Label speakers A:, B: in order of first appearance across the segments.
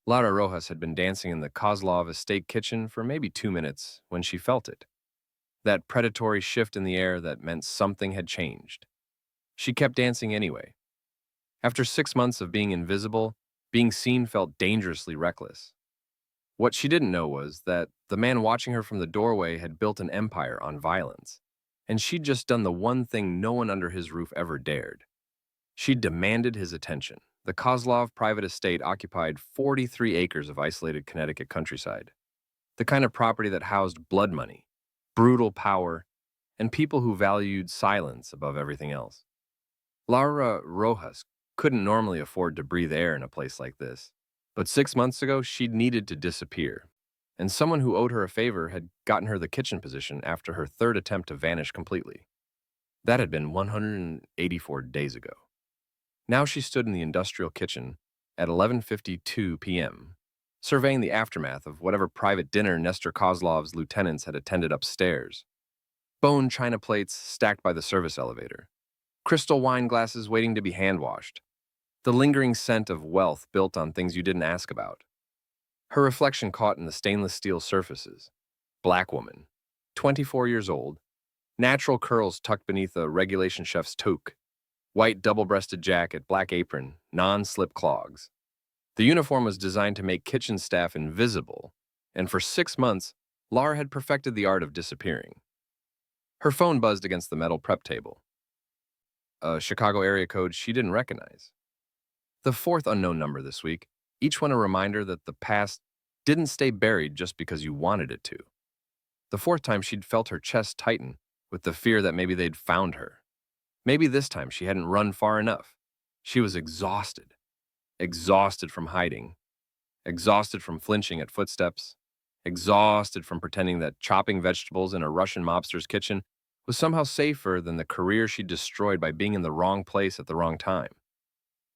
A: Lara Rojas had been dancing in the Kozlov estate kitchen for maybe 2 minutes when she felt it. That predatory shift in the air that meant something had changed. She kept dancing anyway. After 6 months of being invisible, being seen felt dangerously reckless. What she didn't know was that the man watching her from the doorway had built an empire on violence, and she'd just done the one thing no one under his roof ever dared. She demanded his attention. The Kozlov private estate occupied 43 acres of isolated Connecticut countryside, the kind of property that housed blood money, brutal power, and people who valued silence above everything else. Lara Rojas couldn't normally afford to breathe air in a place like this, but 6 months ago she'd needed to disappear, and someone who owed her a favor had gotten her the kitchen position after her third attempt to vanish completely. That had been 184 days ago. Now she stood in the industrial kitchen at 11:52 p.m., surveying the aftermath of whatever private dinner Nestor Kozlov's lieutenants had attended upstairs. Bone china plates stacked by the service elevator, crystal wine glasses waiting to be hand-washed, the lingering scent of wealth built on things you didn't ask about. Her reflection caught in the stainless steel surfaces. Black woman, 24 years old, natural curls tucked beneath a regulation chef's toque, white double-breasted jacket, black apron, non-slip clogs. The uniform was designed to make kitchen staff invisible, and for 6 months, Lara had perfected the art of disappearing. Her phone buzzed against the metal prep table. A Chicago area code she didn't recognize. The fourth unknown number this week, each one a reminder that the past didn't stay buried just because you wanted it to. The fourth time she'd felt her chest tighten with the fear that maybe they'd found her. Maybe this time she hadn't run far enough. She was exhausted. Exhausted from hiding. Exhausted from flinching at footsteps. Exhausted from pretending that chopping vegetables in a Russian mobster's kitchen was somehow safer than the career she'd destroyed by being in the wrong place at the wrong time.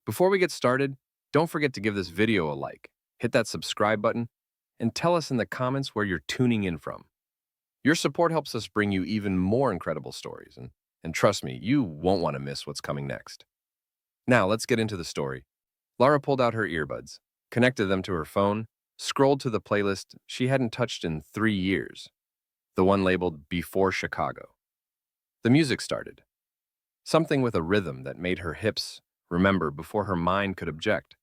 A: Before we get started, don't forget to give this video a like, hit that subscribe button, and tell us in the comments where you're tuning in from. Your support helps us bring you even more incredible stories, and trust me, you won't want to miss what's coming next. Now, let's get into the story. Lara pulled out her earbuds, connected them to her phone, scrolled to the playlist she hadn't touched in 3 years, the one labeled Before Chicago. The music started, something with a rhythm that made her hips remember before her mind could object,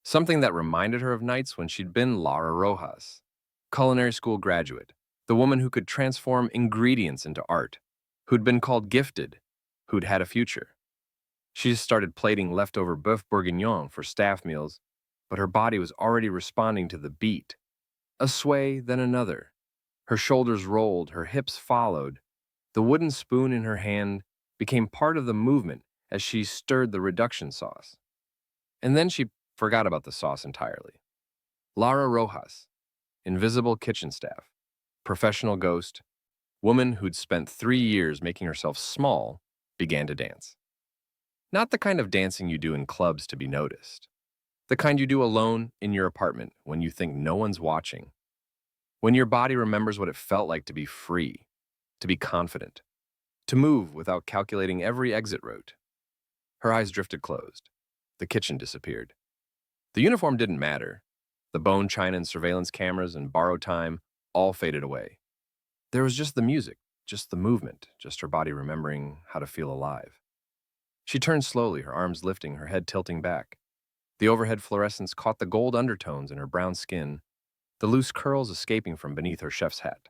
A: something that reminded her of nights when she'd been Lara Rojas, culinary school graduate, the woman who could transform ingredients into art, who'd been called gifted, who'd had a future. She just started plating leftover boeuf bourguignon for staff meals, but her body was already responding to the beat. A sway, then another. Her shoulders rolled, her hips followed. The wooden spoon in her hand became part of the movement as she stirred the reduction sauce. And then she forgot about the sauce entirely. Lara Rojas, invisible kitchen staff, professional ghost, woman who'd spent 3 years making herself small, began to dance. Not the kind of dancing you do in clubs to be noticed. The kind you do alone in your apartment when you think no one's watching. When your body remembers what it felt like to be free, to be confident, to move without calculating every exit route. Her eyes drifted closed. The kitchen disappeared. The uniform didn't matter. The bone china and surveillance cameras and borrowed time all faded away. There was just the music, just the movement, just her body remembering how to feel alive. She turned slowly, her arms lifting, her head tilting back. The overhead fluorescence caught the gold undertones in her brown skin, the loose curls escaping from beneath her chef's hat.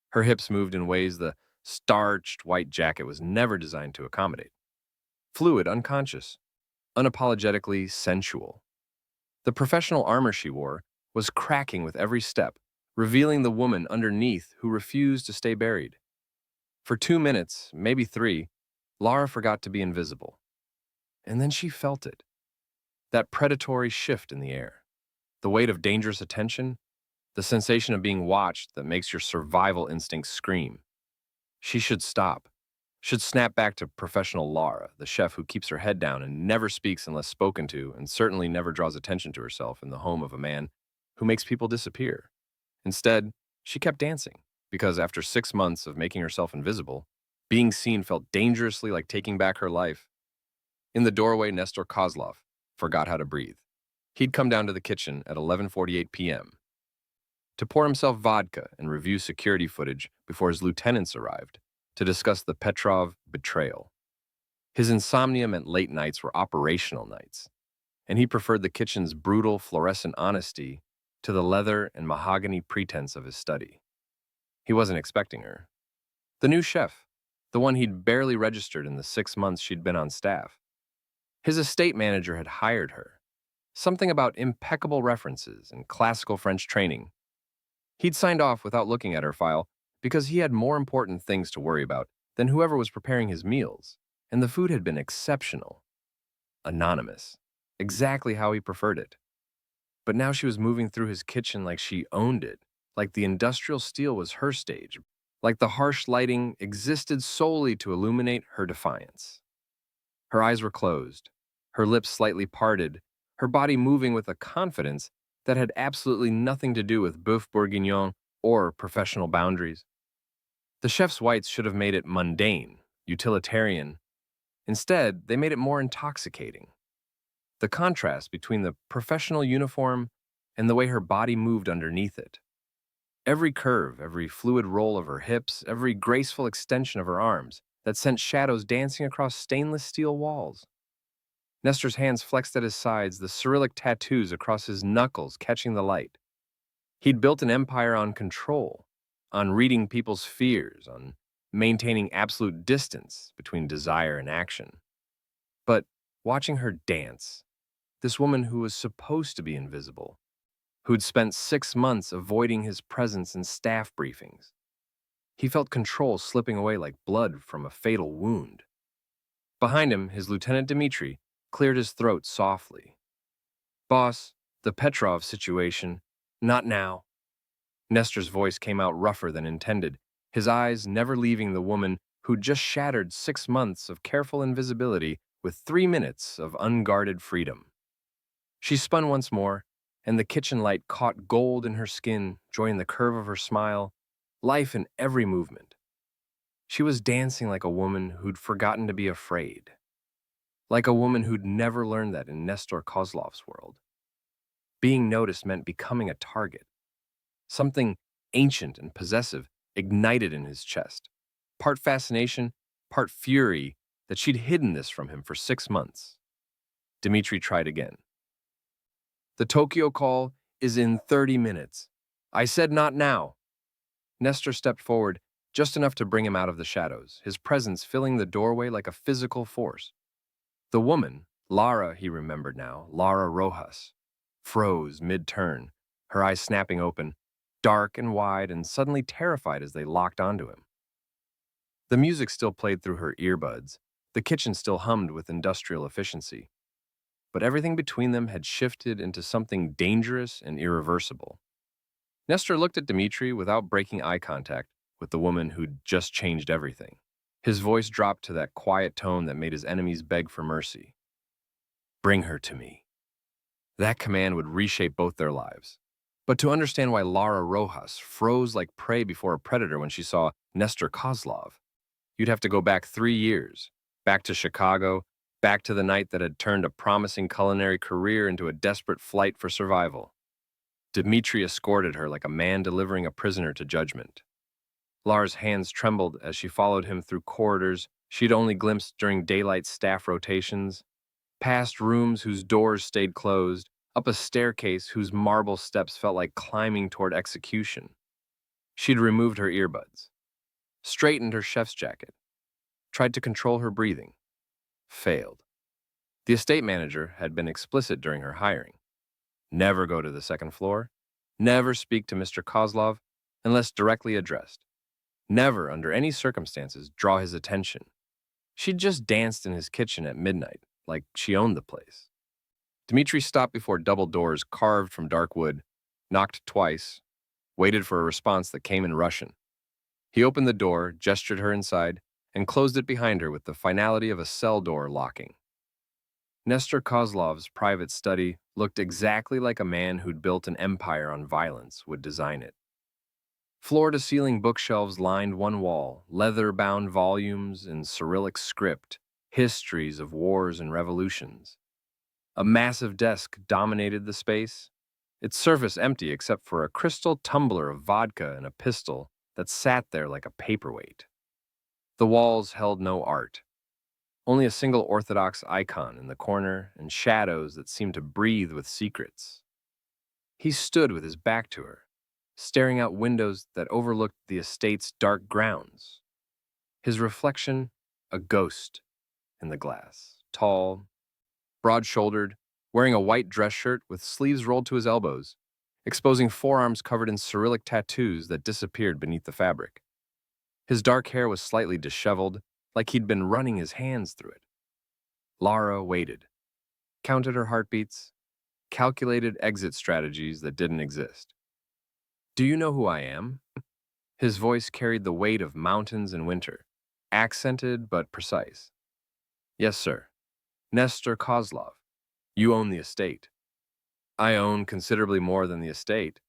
A: Her hips moved in ways the starched white jacket was never designed to accommodate. Fluid, unconscious, unapologetically sensual. The professional armor she wore was cracking with every step, revealing the woman underneath who refused to stay buried. For 2 minutes, maybe 3, Lara forgot to be invisible. And then she felt it. That predatory shift in the air. The weight of dangerous attention. The sensation of being watched that makes your survival instincts scream. She should stop. Should snap back to professional Lara, the chef who keeps her head down and never speaks unless spoken to, and certainly never draws attention to herself in the home of a man who makes people disappear. Instead, she kept dancing, because after 6 months of making herself invisible, being seen felt dangerously like taking back her life. In the doorway, Nestor Kozlov forgot how to breathe. He'd come down to the kitchen at 11:48 p.m. to pour himself vodka and review security footage before his lieutenants arrived to discuss the Petrov betrayal. His insomnia meant late nights were operational nights, and he preferred the kitchen's brutal fluorescent honesty to the leather and mahogany pretense of his study. He wasn't expecting her. The new chef, the one he'd barely registered in the 6 months she'd been on staff. His estate manager had hired her. Something about impeccable references and classical French training. He'd signed off without looking at her file because he had more important things to worry about than whoever was preparing his meals, and the food had been exceptional. Anonymous. Exactly how he preferred it. But now she was moving through his kitchen like she owned it, like the industrial steel was her stage, like the harsh lighting existed solely to illuminate her defiance. Her eyes were closed, her lips slightly parted, her body moving with a confidence that had absolutely nothing to do with boeuf bourguignon or professional boundaries. The chef's whites should have made it mundane, utilitarian. Instead, they made it more intoxicating. The contrast between the professional uniform and the way her body moved underneath it. Every curve, every fluid roll of her hips, every graceful extension of her arms that sent shadows dancing across stainless steel walls. Nestor's hands flexed at his sides, the Cyrillic tattoos across his knuckles catching the light. He'd built an empire on control, on reading people's fears, on maintaining absolute distance between desire and action. But watching her dance, this woman who was supposed to be invisible, who'd spent 6 months avoiding his presence in staff briefings, he felt control slipping away like blood from a fatal wound. Behind him, his lieutenant Dmitri cleared his throat softly. "Boss, the Petrov situation, not now." Nestor's voice came out rougher than intended, his eyes never leaving the woman who'd just shattered 6 months of careful invisibility with 3 minutes of unguarded freedom. She spun once more, and the kitchen light caught gold in her skin, joining the curve of her smile, life in every movement. She was dancing like a woman who'd forgotten to be afraid. Like a woman who'd never learned that in Nestor Kozlov's world. Being noticed meant becoming a target. Something ancient and possessive ignited in his chest. Part fascination, part fury that she'd hidden this from him for 6 months. Dmitri tried again. "The Tokyo call is in 30 minutes. I said not now." Nestor stepped forward, just enough to bring him out of the shadows, his presence filling the doorway like a physical force. The woman, Lara, he remembered now, Lara Rojas, froze mid-turn, her eyes snapping open, dark and wide and suddenly terrified as they locked onto him. The music still played through her earbuds, the kitchen still hummed with industrial efficiency. But everything between them had shifted into something dangerous and irreversible. Nestor looked at Dmitri without breaking eye contact with the woman who'd just changed everything. His voice dropped to that quiet tone that made his enemies beg for mercy. "Bring her to me." That command would reshape both their lives. But to understand why Lara Rojas froze like prey before a predator when she saw Nestor Kozlov, you'd have to go back 3 years, back to Chicago, back to the night that had turned a promising culinary career into a desperate flight for survival. Dmitri escorted her like a man delivering a prisoner to judgment. Lara's hands trembled as she followed him through corridors she'd only glimpsed during daylight staff rotations, past rooms whose doors stayed closed, up a staircase whose marble steps felt like climbing toward execution. She'd removed her earbuds, straightened her chef's jacket, tried to control her breathing, failed. The estate manager had been explicit during her hiring. Never go to the second floor, never speak to Mr. Kozlov unless directly addressed. Never, under any circumstances, draw his attention. She'd just danced in his kitchen at midnight, like she owned the place. Dmitri stopped before double doors carved from dark wood, knocked twice, waited for a response that came in Russian. He opened the door, gestured her inside, and closed it behind her with the finality of a cell door locking. Nestor Kozlov's private study looked exactly like a man who'd built an empire on violence would design it. Floor-to-ceiling bookshelves lined one wall, leather-bound volumes in Cyrillic script, histories of wars and revolutions. A massive desk dominated the space, its surface empty except for a crystal tumbler of vodka and a pistol that sat there like a paperweight. The walls held no art, only a single orthodox icon in the corner and shadows that seemed to breathe with secrets. He stood with his back to her, staring out windows that overlooked the estate's dark grounds. His reflection, a ghost in the glass, tall, broad-shouldered, wearing a white dress shirt with sleeves rolled to his elbows, exposing forearms covered in Cyrillic tattoos that disappeared beneath the fabric. His dark hair was slightly disheveled, like he'd been running his hands through it. Lara waited, counted her heartbeats, calculated exit strategies that didn't exist. "Do you know who I am?" His voice carried the weight of mountains in winter, accented but precise. "Yes, sir. Nestor Kozlov. You own the estate." "I own considerably more than the estate."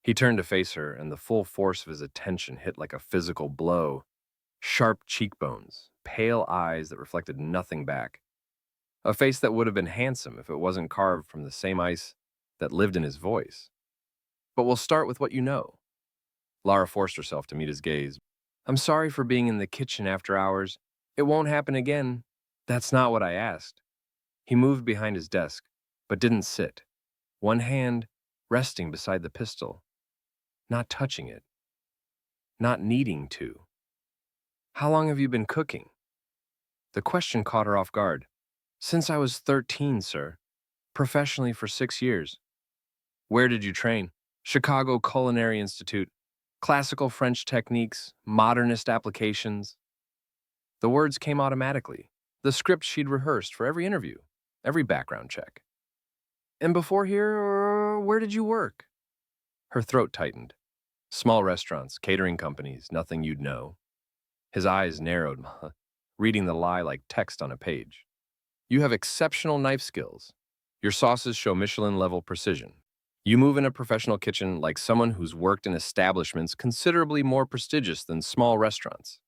A: He turned to face her, and the full force of his attention hit like a physical blow. Sharp cheekbones, pale eyes that reflected nothing back. A face that would have been handsome if it wasn't carved from the same ice that lived in his voice. "But we'll start with what you know." Lara forced herself to meet his gaze. "I'm sorry for being in the kitchen after hours. It won't happen again." "That's not what I asked." He moved behind his desk, but didn't sit, one hand resting beside the pistol, not touching it, not needing to. "How long have you been cooking?" The question caught her off guard. "Since I was 13, sir. Professionally for 6 years." "Where did you train?" "Chicago Culinary Institute. Classical French techniques, modernist applications." The words came automatically, the script she'd rehearsed for every interview, every background check. "And before here, where did you work?" Her throat tightened. "Small restaurants, catering companies, nothing you'd know." His eyes narrowed, reading the lie like text on a page. "You have exceptional knife skills. Your sauces show Michelin-level precision. You move in a professional kitchen like someone who's worked in establishments considerably more prestigious than small restaurants."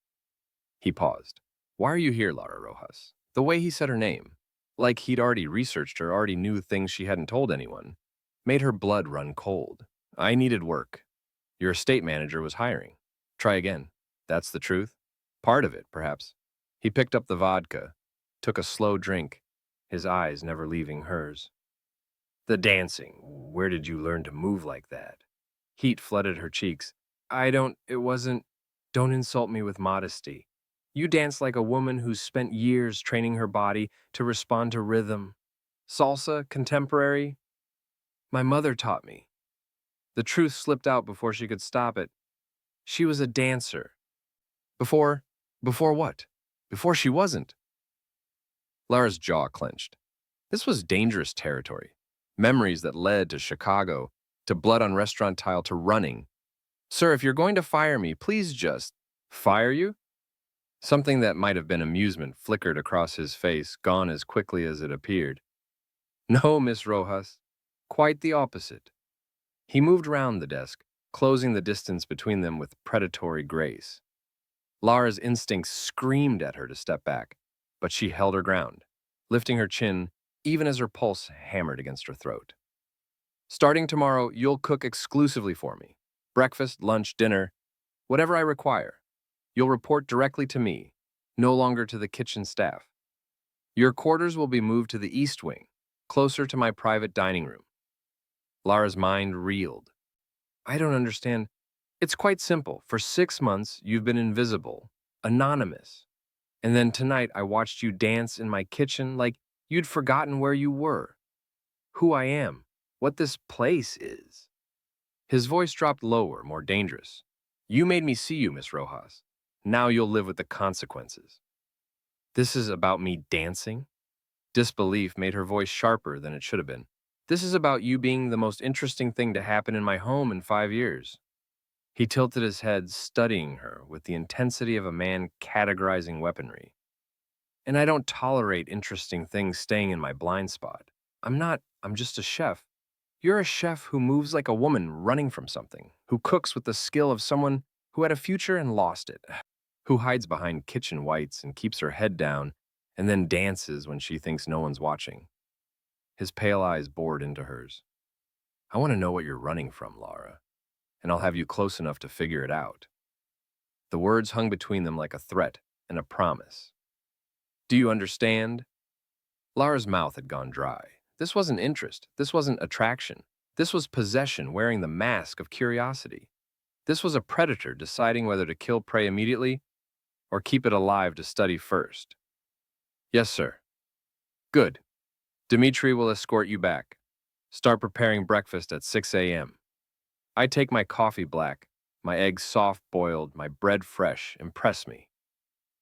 A: He paused. "Why are you here, Lara Rojas?" The way he said her name, like he'd already researched her, already knew things she hadn't told anyone, made her blood run cold. "I needed work. Your estate manager was hiring." "Try again." "That's the truth?" "Part of it, perhaps." He picked up the vodka, took a slow drink, his eyes never leaving hers. "The dancing. Where did you learn to move like that?" Heat flooded her cheeks. It wasn't. Don't insult me with modesty. You dance like a woman who's spent years training her body to respond to rhythm. Salsa, contemporary. My mother taught me." The truth slipped out before she could stop it. She was a dancer. Before what? Before she wasn't. Lara's jaw clenched. This was dangerous territory. Memories that led to Chicago, to blood on restaurant tile, to running. "Sir, if you're going to fire me, please just..." "Fire you?" Something that might have been amusement flickered across his face, gone as quickly as it appeared. "No, Miss Rojas. Quite the opposite." He moved round the desk, closing the distance between them with predatory grace. Lara's instincts screamed at her to step back, but she held her ground, lifting her chin even as her pulse hammered against her throat. "Starting tomorrow, you'll cook exclusively for me. Breakfast, lunch, dinner, whatever I require. You'll report directly to me, no longer to the kitchen staff. Your quarters will be moved to the east wing, closer to my private dining room." Lara's mind reeled. "I don't understand." "It's quite simple. For 6 months, you've been invisible, anonymous. And then tonight, I watched you dance in my kitchen like you'd forgotten where you were, who I am, what this place is." His voice dropped lower, more dangerous. "You made me see you, Miss Rojas. Now you'll live with the consequences." "This is about me dancing?" Disbelief made her voice sharper than it should have been. "This is about you being the most interesting thing to happen in my home in 5 years. He tilted his head, studying her with the intensity of a man categorizing weaponry. "And I don't tolerate interesting things staying in my blind spot. I'm just a chef. You're a chef who moves like a woman running from something, who cooks with the skill of someone who had a future and lost it, who hides behind kitchen whites and keeps her head down and then dances when she thinks no one's watching." his pale eyes bored into hers. I want to know what you're running from, Laura, and I'll have you close enough to figure it out. The words hung between them like a threat and a promise. Do you understand? Laura's mouth had gone dry. This wasn't interest. This wasn't attraction. This was possession wearing the mask of curiosity. This was a predator deciding whether to kill prey immediately or keep it alive to study first. Yes, sir. Good. Dmitri will escort you back. Start preparing breakfast at 6 a.m. I take my coffee black, my eggs soft-boiled, my bread fresh. Impress me.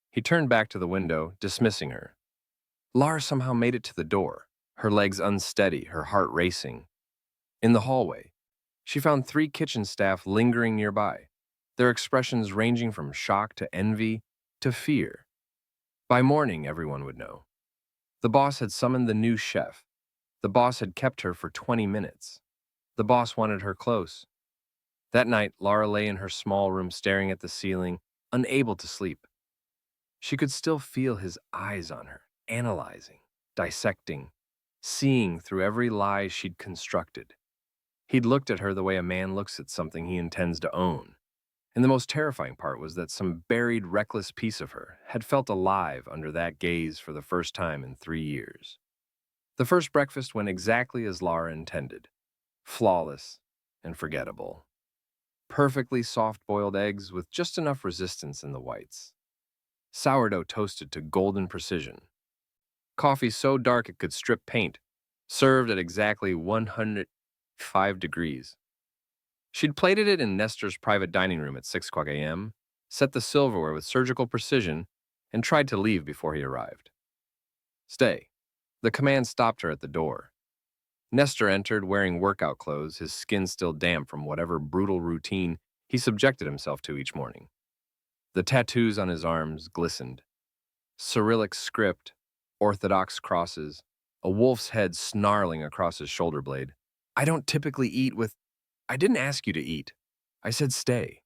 A: He turned back to the window, dismissing her. Lara somehow made it to the door, her legs unsteady, her heart racing. In the hallway, she found 3 kitchen staff lingering nearby, their expressions ranging from shock to envy to fear. By morning, everyone would know. The boss had summoned the new chef. The boss had kept her for 20 minutes. The boss wanted her close. That night, Lara lay in her small room staring at the ceiling, unable to sleep. She could still feel his eyes on her, analyzing, dissecting, seeing through every lie she'd constructed. He'd looked at her the way a man looks at something he intends to own. And the most terrifying part was that some buried, reckless piece of her had felt alive under that gaze for the first time in 3 years. The first breakfast went exactly as Lara intended. Flawless and forgettable. Perfectly soft-boiled eggs with just enough resistance in the whites. Sourdough toasted to golden precision. Coffee so dark it could strip paint, served at exactly 105 degrees. She'd plated it in Nestor's private dining room at 6 o'clock a.m., set the silverware with surgical precision, and tried to leave before he arrived. Stay. The command stopped her at the door. Nestor entered wearing workout clothes, his skin still damp from whatever brutal routine he subjected himself to each morning. The tattoos on his arms glistened. Cyrillic script, orthodox crosses, a wolf's head snarling across his shoulder blade. I don't typically eat with... I didn't ask you to eat. I said stay.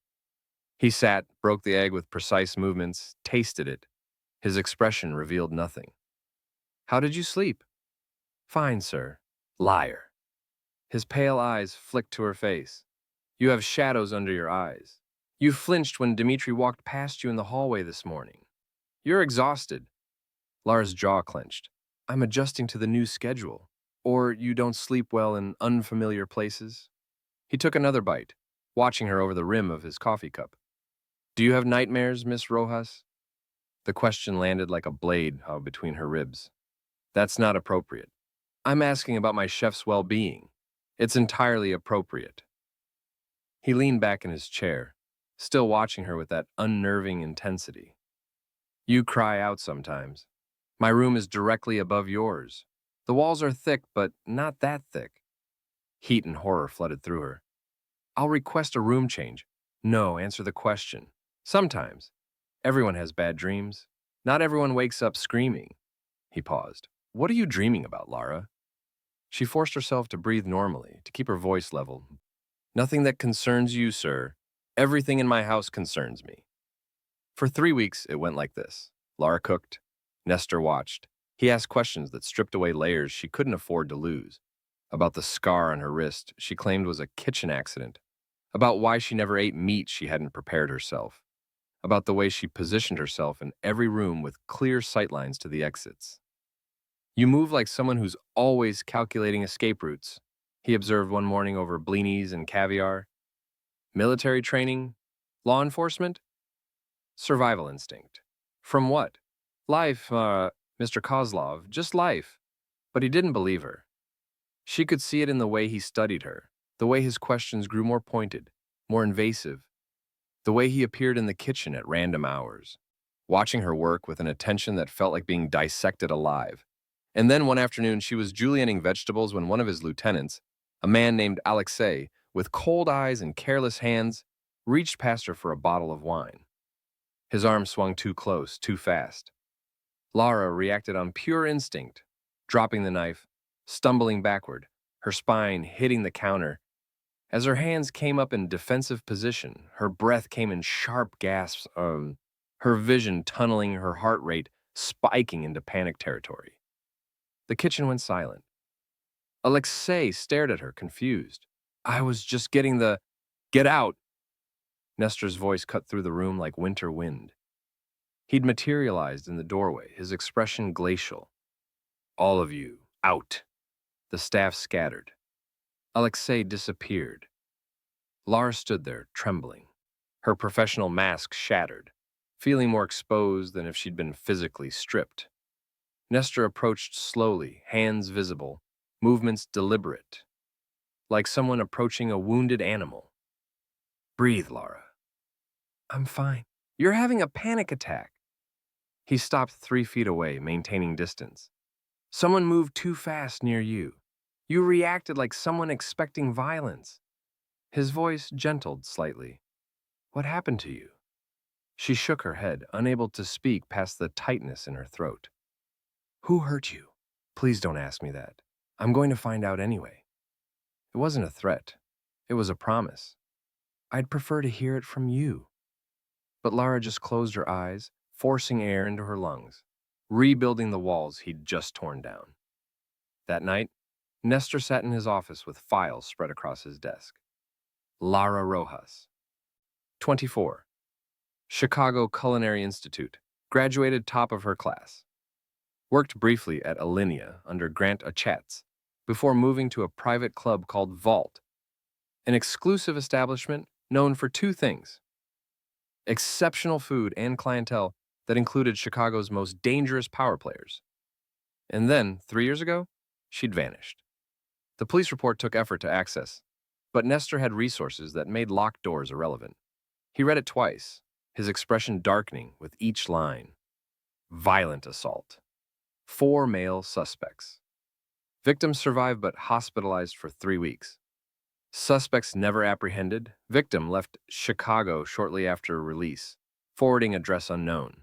A: He sat, broke the egg with precise movements, tasted it. His expression revealed nothing. How did you sleep? Fine, sir. Liar. His pale eyes flicked to her face. You have shadows under your eyes. You flinched when Dmitri walked past you in the hallway this morning. You're exhausted. Lara's jaw clenched. I'm adjusting to the new schedule. Or you don't sleep well in unfamiliar places? He took another bite, watching her over the rim of his coffee cup. Do you have nightmares, Miss Rojas? The question landed like a blade between her ribs. That's not appropriate. I'm asking about my chef's well-being. It's entirely appropriate. He leaned back in his chair, still watching her with that unnerving intensity. You cry out sometimes. My room is directly above yours. The walls are thick, but not that thick. Heat and horror flooded through her. I'll request a room change. No, answer the question. Sometimes. Everyone has bad dreams. Not everyone wakes up screaming. He paused. What are you dreaming about, Lara? She forced herself to breathe normally, to keep her voice level. Nothing that concerns you, sir. Everything in my house concerns me. For 3 weeks, it went like this. Lara cooked. Nestor watched. He asked questions that stripped away layers she couldn't afford to lose. About the scar on her wrist she claimed was a kitchen accident. About why she never ate meat she hadn't prepared herself. About the way she positioned herself in every room with clear sightlines to the exits. You move like someone who's always calculating escape routes, he observed one morning over blinis and caviar. Military training? Law enforcement? Survival instinct. From what? Life, Mr. Kozlov, just life. But he didn't believe her. She could see it in the way he studied her, the way his questions grew more pointed, more invasive, the way he appeared in the kitchen at random hours, watching her work with an attention that felt like being dissected alive. And then one afternoon, she was julienning vegetables when one of his lieutenants, a man named Alexei, with cold eyes and careless hands, reached past her for a bottle of wine. His arm swung too close, too fast. Lara reacted on pure instinct, dropping the knife, stumbling backward, her spine hitting the counter. As her hands came up in defensive position, her breath came in sharp gasps, her vision tunneling, her heart rate spiking into panic territory. The kitchen went silent. Alexei stared at her, confused. I was just getting the get out. Nestor's voice cut through the room like winter wind. He'd materialized in the doorway, his expression glacial. All of you, out. The staff scattered. Alexei disappeared. Lara stood there, trembling, her professional mask shattered, feeling more exposed than if she'd been physically stripped. Nestor approached slowly, hands visible, movements deliberate, like someone approaching a wounded animal. Breathe, Lara. I'm fine. You're having a panic attack. He stopped 3 feet away, maintaining distance. Someone moved too fast near you. You reacted like someone expecting violence. His voice gentled slightly. What happened to you? She shook her head, unable to speak past the tightness in her throat. Who hurt you? Please don't ask me that. I'm going to find out anyway. It wasn't a threat. It was a promise. I'd prefer to hear it from you. But Lara just closed her eyes, forcing air into her lungs, rebuilding the walls he'd just torn down. That night, Nestor sat in his office with files spread across his desk. Lara Rojas, 24, Chicago Culinary Institute, graduated top of her class. Worked briefly at Alinea under Grant Achatz before moving to a private club called Vault, an exclusive establishment known for 2 things: exceptional food and clientele that included Chicago's most dangerous power players. And then, 3 years ago, she'd vanished. The police report took effort to access, but Nestor had resources that made locked doors irrelevant. He read it twice, his expression darkening with each line. Violent assault. 4 male suspects. Victims survived but hospitalized for 3 weeks. Suspects never apprehended. Victim left Chicago shortly after release, forwarding address unknown.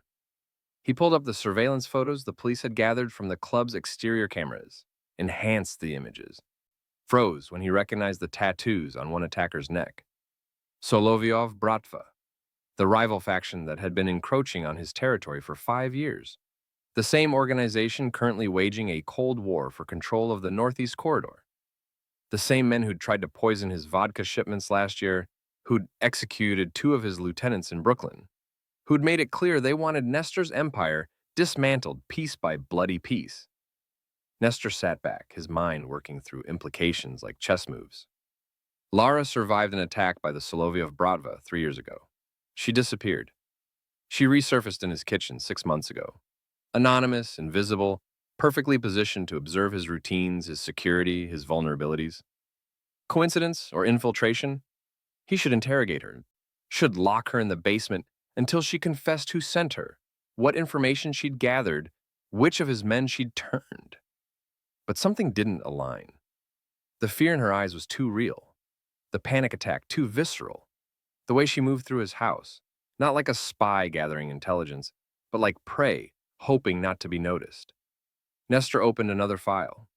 A: He pulled up the surveillance photos the police had gathered from the club's exterior cameras, enhanced the images, froze when he recognized the tattoos on one attacker's neck. Solovyov Bratva, the rival faction that had been encroaching on his territory for 5 years. The same organization currently waging a cold war for control of the Northeast Corridor. The same men who'd tried to poison his vodka shipments last year, who'd executed 2 of his lieutenants in Brooklyn, who'd made it clear they wanted Nestor's empire dismantled piece by bloody piece. Nestor sat back, his mind working through implications like chess moves. Lara survived an attack by the Solovyov Bratva 3 years ago. She disappeared. She resurfaced in his kitchen 6 months ago. Anonymous, invisible, perfectly positioned to observe his routines, his security, his vulnerabilities. Coincidence or infiltration? He should interrogate her, should lock her in the basement until she confessed who sent her, what information she'd gathered, which of his men she'd turned. But something didn't align. The fear in her eyes was too real. The panic attack too visceral. The way she moved through his house, not like a spy gathering intelligence, but like prey, hoping not to be noticed. Nestor opened another file.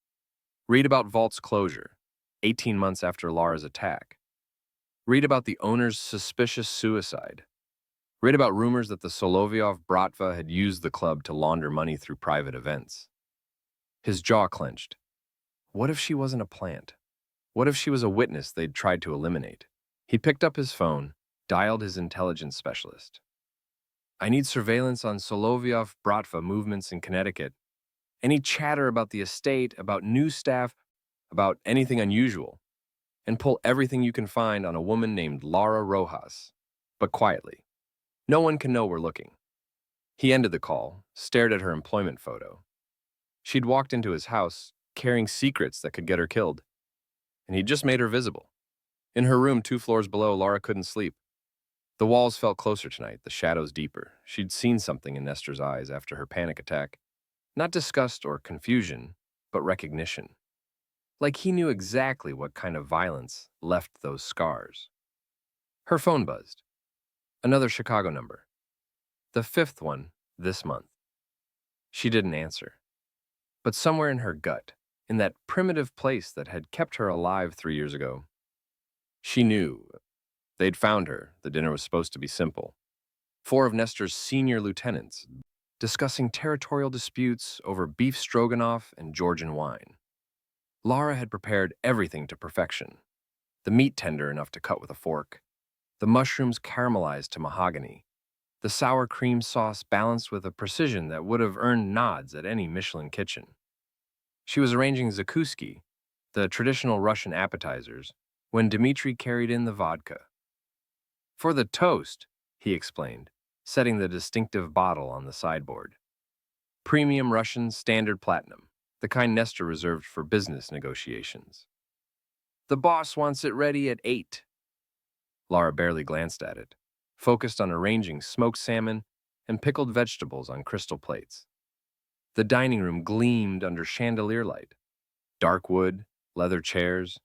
A: Read about Vault's closure, 18 months after Lara's attack. Read about the owner's suspicious suicide. Read about rumors that the Solovyov Bratva had used the club to launder money through private events. His jaw clenched. What if she wasn't a plant? What if she was a witness they'd tried to eliminate? He picked up his phone, dialed his intelligence specialist. I need surveillance on Solovyov Bratva movements in Connecticut. Any chatter about the estate, about new staff, about anything unusual. And pull everything you can find on a woman named Lara Rojas, but quietly. No one can know we're looking. He ended the call, stared at her employment photo. She'd walked into his house, carrying secrets that could get her killed. And he'd just made her visible. In her room 2 floors below, Lara couldn't sleep. The walls felt closer tonight, the shadows deeper. She'd seen something in Nestor's eyes after her panic attack. Not disgust or confusion, but recognition. Like he knew exactly what kind of violence left those scars. Her phone buzzed. Another Chicago number. The 5th one this month. She didn't answer. But somewhere in her gut, in that primitive place that had kept her alive 3 years ago, she knew. They'd found her. The dinner was supposed to be simple. 4 of Nestor's senior lieutenants, discussing territorial disputes over beef stroganoff and Georgian wine. Lara had prepared everything to perfection. The meat tender enough to cut with a fork, the mushrooms caramelized to mahogany, the sour cream sauce balanced with a precision that would have earned nods at any Michelin kitchen. She was arranging zakouski, the traditional Russian appetizers, when Dmitri carried in the vodka. For the toast, he explained, setting the distinctive bottle on the sideboard. Premium Russian Standard Platinum, the kind Nestor reserved for business negotiations. The boss wants it ready at 8. Lara barely glanced at it, focused on arranging smoked salmon and pickled vegetables on crystal plates. The dining room gleamed under chandelier light. Dark wood, leather chairs,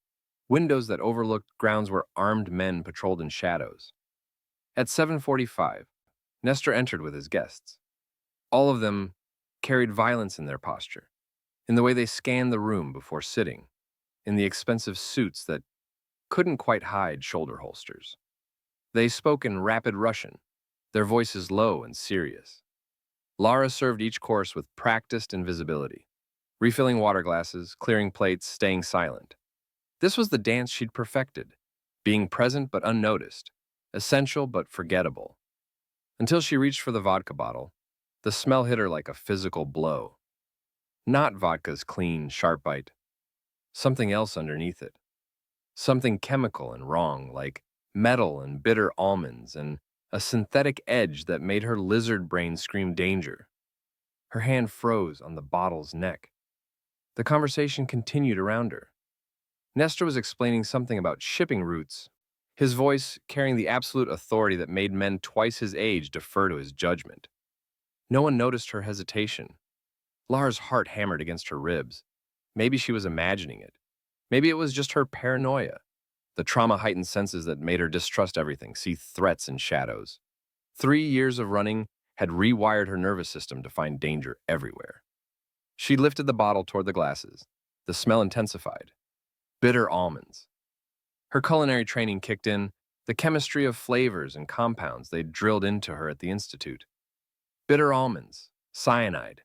A: windows that overlooked grounds where armed men patrolled in shadows. At 7:45, Nestor entered with his guests. All of them carried violence in their posture, in the way they scanned the room before sitting, in the expensive suits that couldn't quite hide shoulder holsters. They spoke in rapid Russian, their voices low and serious. Lara served each course with practiced invisibility, refilling water glasses, clearing plates, staying silent. This was the dance she'd perfected, being present but unnoticed, essential but forgettable. Until she reached for the vodka bottle, the smell hit her like a physical blow. Not vodka's clean, sharp bite. Something else underneath it. Something chemical and wrong, like metal and bitter almonds, and a synthetic edge that made her lizard brain scream danger. Her hand froze on the bottle's neck. The conversation continued around her. Nestor was explaining something about shipping routes, his voice carrying the absolute authority that made men twice his age defer to his judgment. No one noticed her hesitation. Lara's heart hammered against her ribs. Maybe she was imagining it. Maybe it was just her paranoia, the trauma-heightened senses that made her distrust everything, see threats in shadows. 3 years of running had rewired her nervous system to find danger everywhere. She lifted the bottle toward the glasses. The smell intensified. Bitter almonds. Her culinary training kicked in, the chemistry of flavors and compounds they'd drilled into her at the Institute. Bitter almonds, cyanide.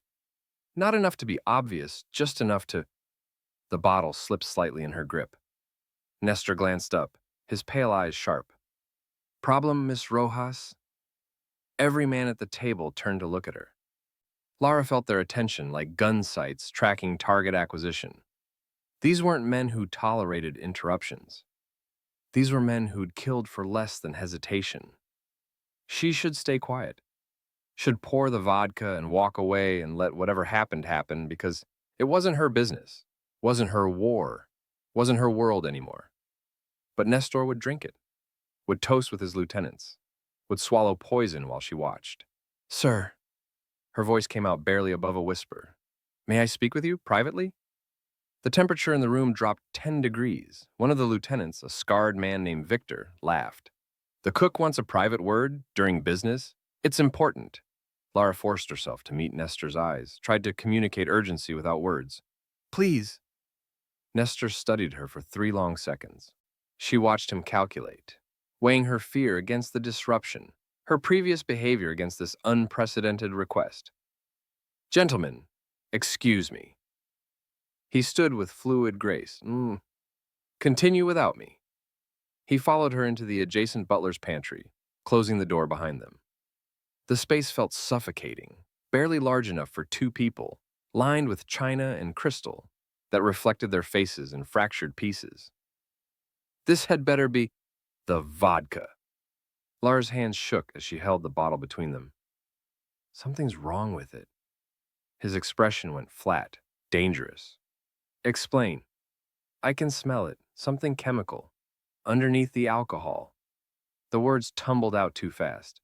A: Not enough to be obvious, just enough to... The bottle slipped slightly in her grip. Nestor glanced up, his pale eyes sharp. Problem, Miss Rojas? Every man at the table turned to look at her. Lara felt their attention like gun sights tracking target acquisition. These weren't men who tolerated interruptions. These were men who'd killed for less than hesitation. She should stay quiet. Should pour the vodka and walk away and let whatever happened happen because it wasn't her business, wasn't her war, wasn't her world anymore. But Nestor would drink it, would toast with his lieutenants, would swallow poison while she watched. Sir, her voice came out barely above a whisper. May I speak with you privately? The temperature in the room dropped 10 degrees. One of the lieutenants, a scarred man named Victor, laughed. The cook wants a private word during business? It's important. Lara forced herself to meet Nestor's eyes, tried to communicate urgency without words. Please. Nestor studied her for 3 long seconds. She watched him calculate, weighing her fear against the disruption, her previous behavior against this unprecedented request. Gentlemen, excuse me. He stood with fluid grace. Continue without me. He followed her into the adjacent butler's pantry, closing the door behind them. The space felt suffocating, barely large enough for 2 people, lined with china and crystal that reflected their faces in fractured pieces. This had better be the vodka. Lara's hands shook as she held the bottle between them. Something's wrong with it. His expression went flat, dangerous. Explain. I can smell it, something chemical, underneath the alcohol. The words tumbled out too fast.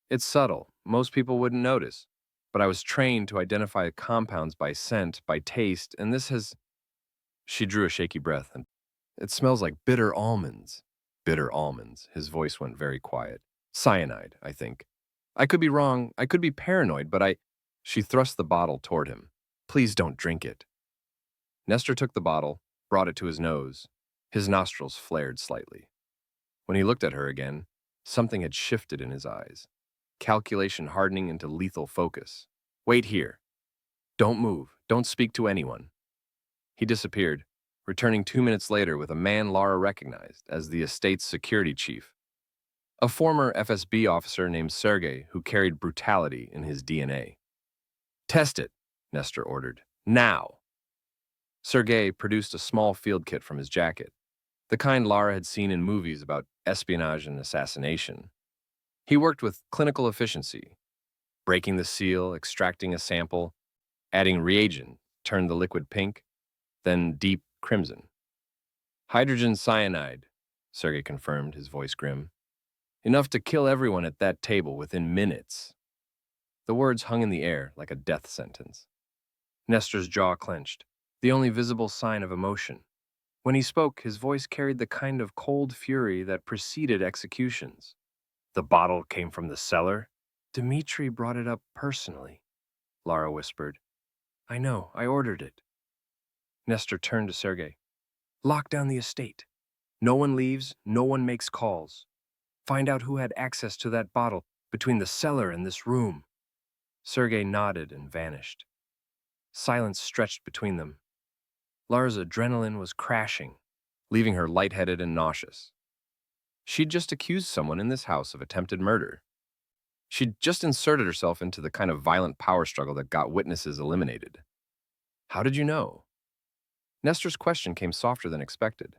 A: It's subtle, most people wouldn't notice, but I was trained to identify compounds by scent, by taste, and this has... She drew a shaky breath, and it smells like bitter almonds. Bitter almonds. His voice went very quiet. Cyanide, I think. I could be wrong, I could be paranoid, but She thrust the bottle toward him. Please don't drink it. Nestor took the bottle, brought it to his nose. His nostrils flared slightly. When he looked at her again, something had shifted in his eyes. Calculation hardening into lethal focus. Wait here. Don't move. Don't speak to anyone. He disappeared, returning 2 minutes later with a man Lara recognized as the estate's security chief, a former FSB officer named Sergei who carried brutality in his DNA. Test it, Nestor ordered. Now! Sergei produced a small field kit from his jacket, the kind Lara had seen in movies about espionage and assassination. He worked with clinical efficiency, breaking the seal, extracting a sample, adding reagent, turned the liquid pink, then deep crimson. Hydrogen cyanide, Sergei confirmed, his voice grim. Enough to kill everyone at that table within minutes. The words hung in the air like a death sentence. Nestor's jaw clenched, the only visible sign of emotion. When he spoke, his voice carried the kind of cold fury that preceded executions. The bottle came from the cellar. Dmitri brought it up personally, Lara whispered. I know, I ordered it. Nestor turned to Sergei. Lock down the estate. No one leaves, no one makes calls. Find out who had access to that bottle between the cellar and this room. Sergei nodded and vanished. Silence stretched between them. Lara's adrenaline was crashing, leaving her lightheaded and nauseous. She'd just accused someone in this house of attempted murder. She'd just inserted herself into the kind of violent power struggle that got witnesses eliminated. How did you know? Nestor's question came softer than expected.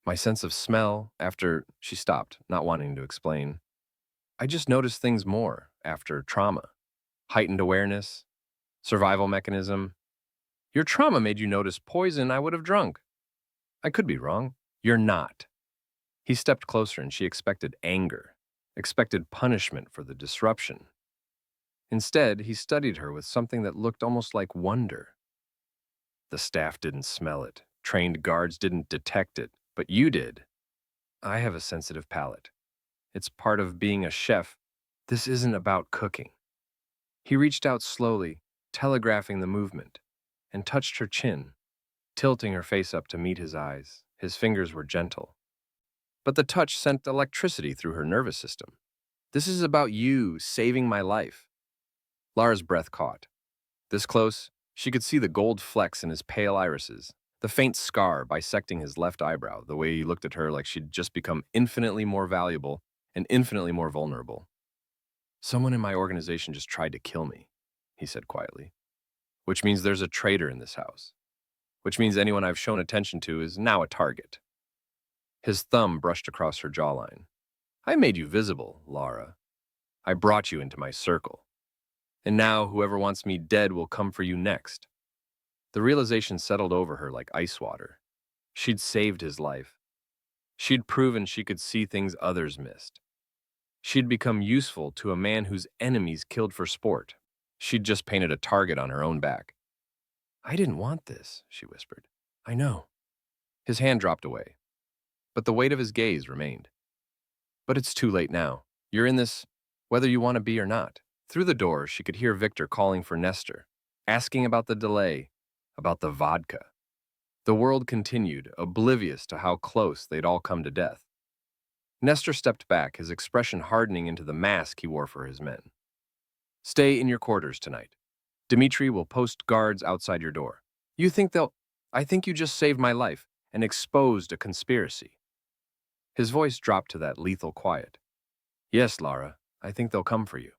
A: My sense of smell after she stopped, not wanting to explain. I just noticed things more after trauma. Heightened awareness, survival mechanism. Your trauma made you notice poison I would have drunk. I could be wrong. You're not. He stepped closer and she expected anger, expected punishment for the disruption. Instead, he studied her with something that looked almost like wonder. The staff didn't smell it. Trained guards didn't detect it, but you did. I have a sensitive palate. It's part of being a chef. This isn't about cooking. He reached out slowly, telegraphing the movement, and touched her chin, tilting her face up to meet his eyes. His fingers were gentle. But the touch sent electricity through her nervous system. This is about you saving my life. Lara's breath caught. This close, she could see the gold flecks in his pale irises, the faint scar bisecting his left eyebrow, the way he looked at her like she'd just become infinitely more valuable and infinitely more vulnerable. Someone in my organization just tried to kill me, he said quietly. Which means there's a traitor in this house. Which means anyone I've shown attention to is now a target. His thumb brushed across her jawline. I made you visible, Lara. I brought you into my circle. And now whoever wants me dead will come for you next. The realization settled over her like ice water. She'd saved his life. She'd proven she could see things others missed. She'd become useful to a man whose enemies killed for sport. She'd just painted a target on her own back. I didn't want this, she whispered. I know. His hand dropped away, but the weight of his gaze remained. But it's too late now. You're in this, whether you want to be or not. Through the door, she could hear Victor calling for Nestor, asking about the delay, about the vodka. The world continued, oblivious to how close they'd all come to death. Nestor stepped back, his expression hardening into the mask he wore for his men. Stay in your quarters tonight. Dmitri will post guards outside your door. I think you just saved my life and exposed a conspiracy. His voice dropped to that lethal quiet. Yes, Lara, I think they'll come for you.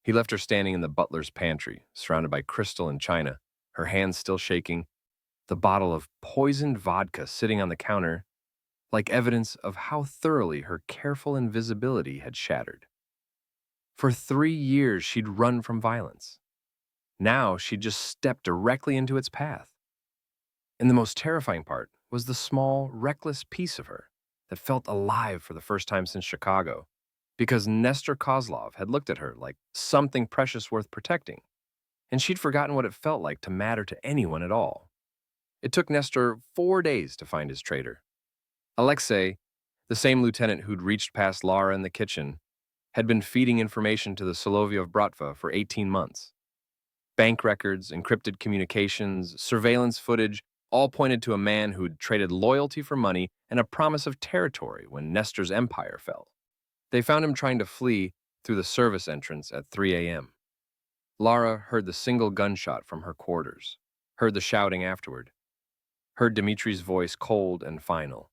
A: He left her standing in the butler's pantry, surrounded by crystal and china, her hands still shaking, the bottle of poisoned vodka sitting on the counter, like evidence of how thoroughly her careful invisibility had shattered. For 3 years, she'd run from violence. Now she'd just stepped directly into its path. And the most terrifying part was the small, reckless piece of her that felt alive for the first time since Chicago, because Nestor Kozlov had looked at her like something precious worth protecting, and she'd forgotten what it felt like to matter to anyone at all. It took Nestor 4 days to find his traitor. Alexei, the same lieutenant who'd reached past Lara in the kitchen, had been feeding information to the Solovyov Bratva for 18 months. Bank records, encrypted communications, surveillance footage, all pointed to a man who'd traded loyalty for money and a promise of territory when Nestor's empire fell. They found him trying to flee through the service entrance at 3 a.m. Lara heard the single gunshot from her quarters, heard the shouting afterward. Heard Dimitri's voice cold and final.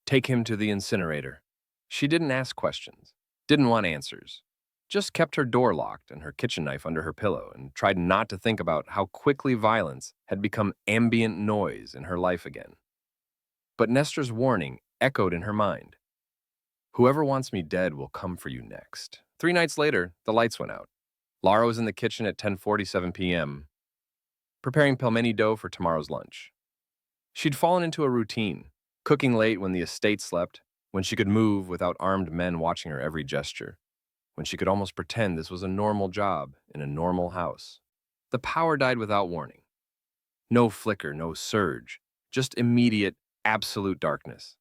A: Take him to the incinerator. She didn't ask questions, didn't want answers. Just kept her door locked and her kitchen knife under her pillow and tried not to think about how quickly violence had become ambient noise in her life again. But Nestor's warning echoed in her mind. Whoever wants me dead will come for you next. 3 nights later, the lights went out. Lara was in the kitchen at 10:47 p.m., preparing pelmeni dough for tomorrow's lunch. She'd fallen into a routine, cooking late when the estate slept, when she could move without armed men watching her every gesture, when she could almost pretend this was a normal job in a normal house. The power died without warning. No flicker, no surge, just immediate, absolute darkness.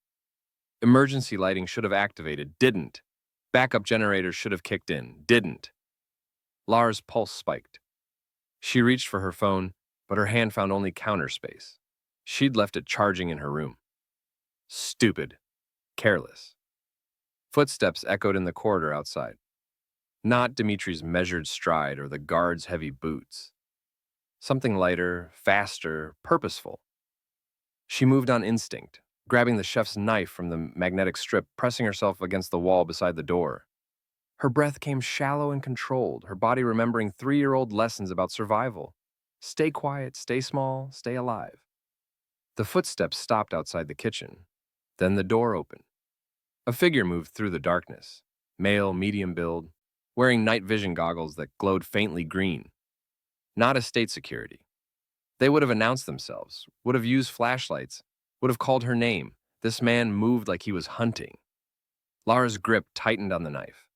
A: Emergency lighting should have activated, didn't. Backup generators should have kicked in, didn't. Lara's pulse spiked. She reached for her phone, but her hand found only counter space. She'd left it charging in her room. Stupid. Careless. Footsteps echoed in the corridor outside. Not Dimitri's measured stride or the guard's heavy boots. Something lighter, faster, purposeful. She moved on instinct, grabbing the chef's knife from the magnetic strip, pressing herself against the wall beside the door. Her breath came shallow and controlled, her body remembering 3-year-old lessons about survival. Stay quiet, stay small, stay alive. The footsteps stopped outside the kitchen. Then the door opened. A figure moved through the darkness, male, medium build, wearing night vision goggles that glowed faintly green. Not estate security. They would have announced themselves, would have used flashlights, would have called her name. This man moved like he was hunting. Lara's grip tightened on the knife.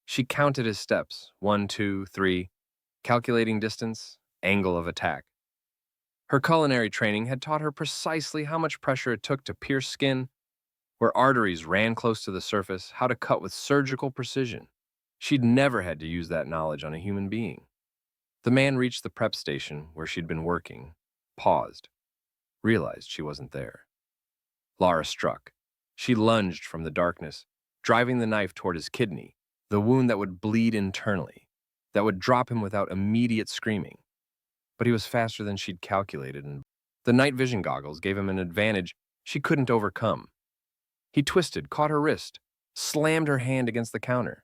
A: She counted his steps, 1, 2, 3, calculating distance, angle of attack. Her culinary training had taught her precisely how much pressure it took to pierce skin, where arteries ran close to the surface, how to cut with surgical precision. She'd never had to use that knowledge on a human being. The man reached the prep station where she'd been working, paused, realized she wasn't there. Lara struck. She lunged from the darkness, driving the knife toward his kidney, the wound that would bleed internally, that would drop him without immediate screaming. But he was faster than she'd calculated, and the night vision goggles gave him an advantage she couldn't overcome. He twisted, caught her wrist, slammed her hand against the counter.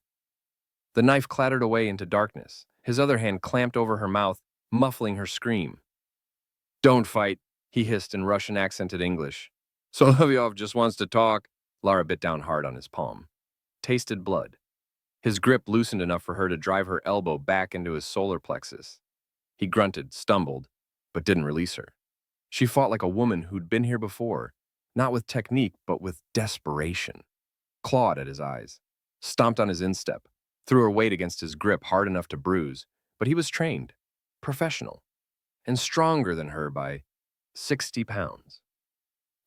A: The knife clattered away into darkness. His other hand clamped over her mouth, muffling her scream. Don't fight, he hissed in Russian-accented English. Solovyov just wants to talk. Lara bit down hard on his palm. Tasted blood. His grip loosened enough for her to drive her elbow back into his solar plexus. He grunted, stumbled, but didn't release her. She fought like a woman who'd been here before, not with technique, but with desperation. Clawed at his eyes, stomped on his instep, threw her weight against his grip hard enough to bruise, but he was trained, professional, and stronger than her by 60 pounds.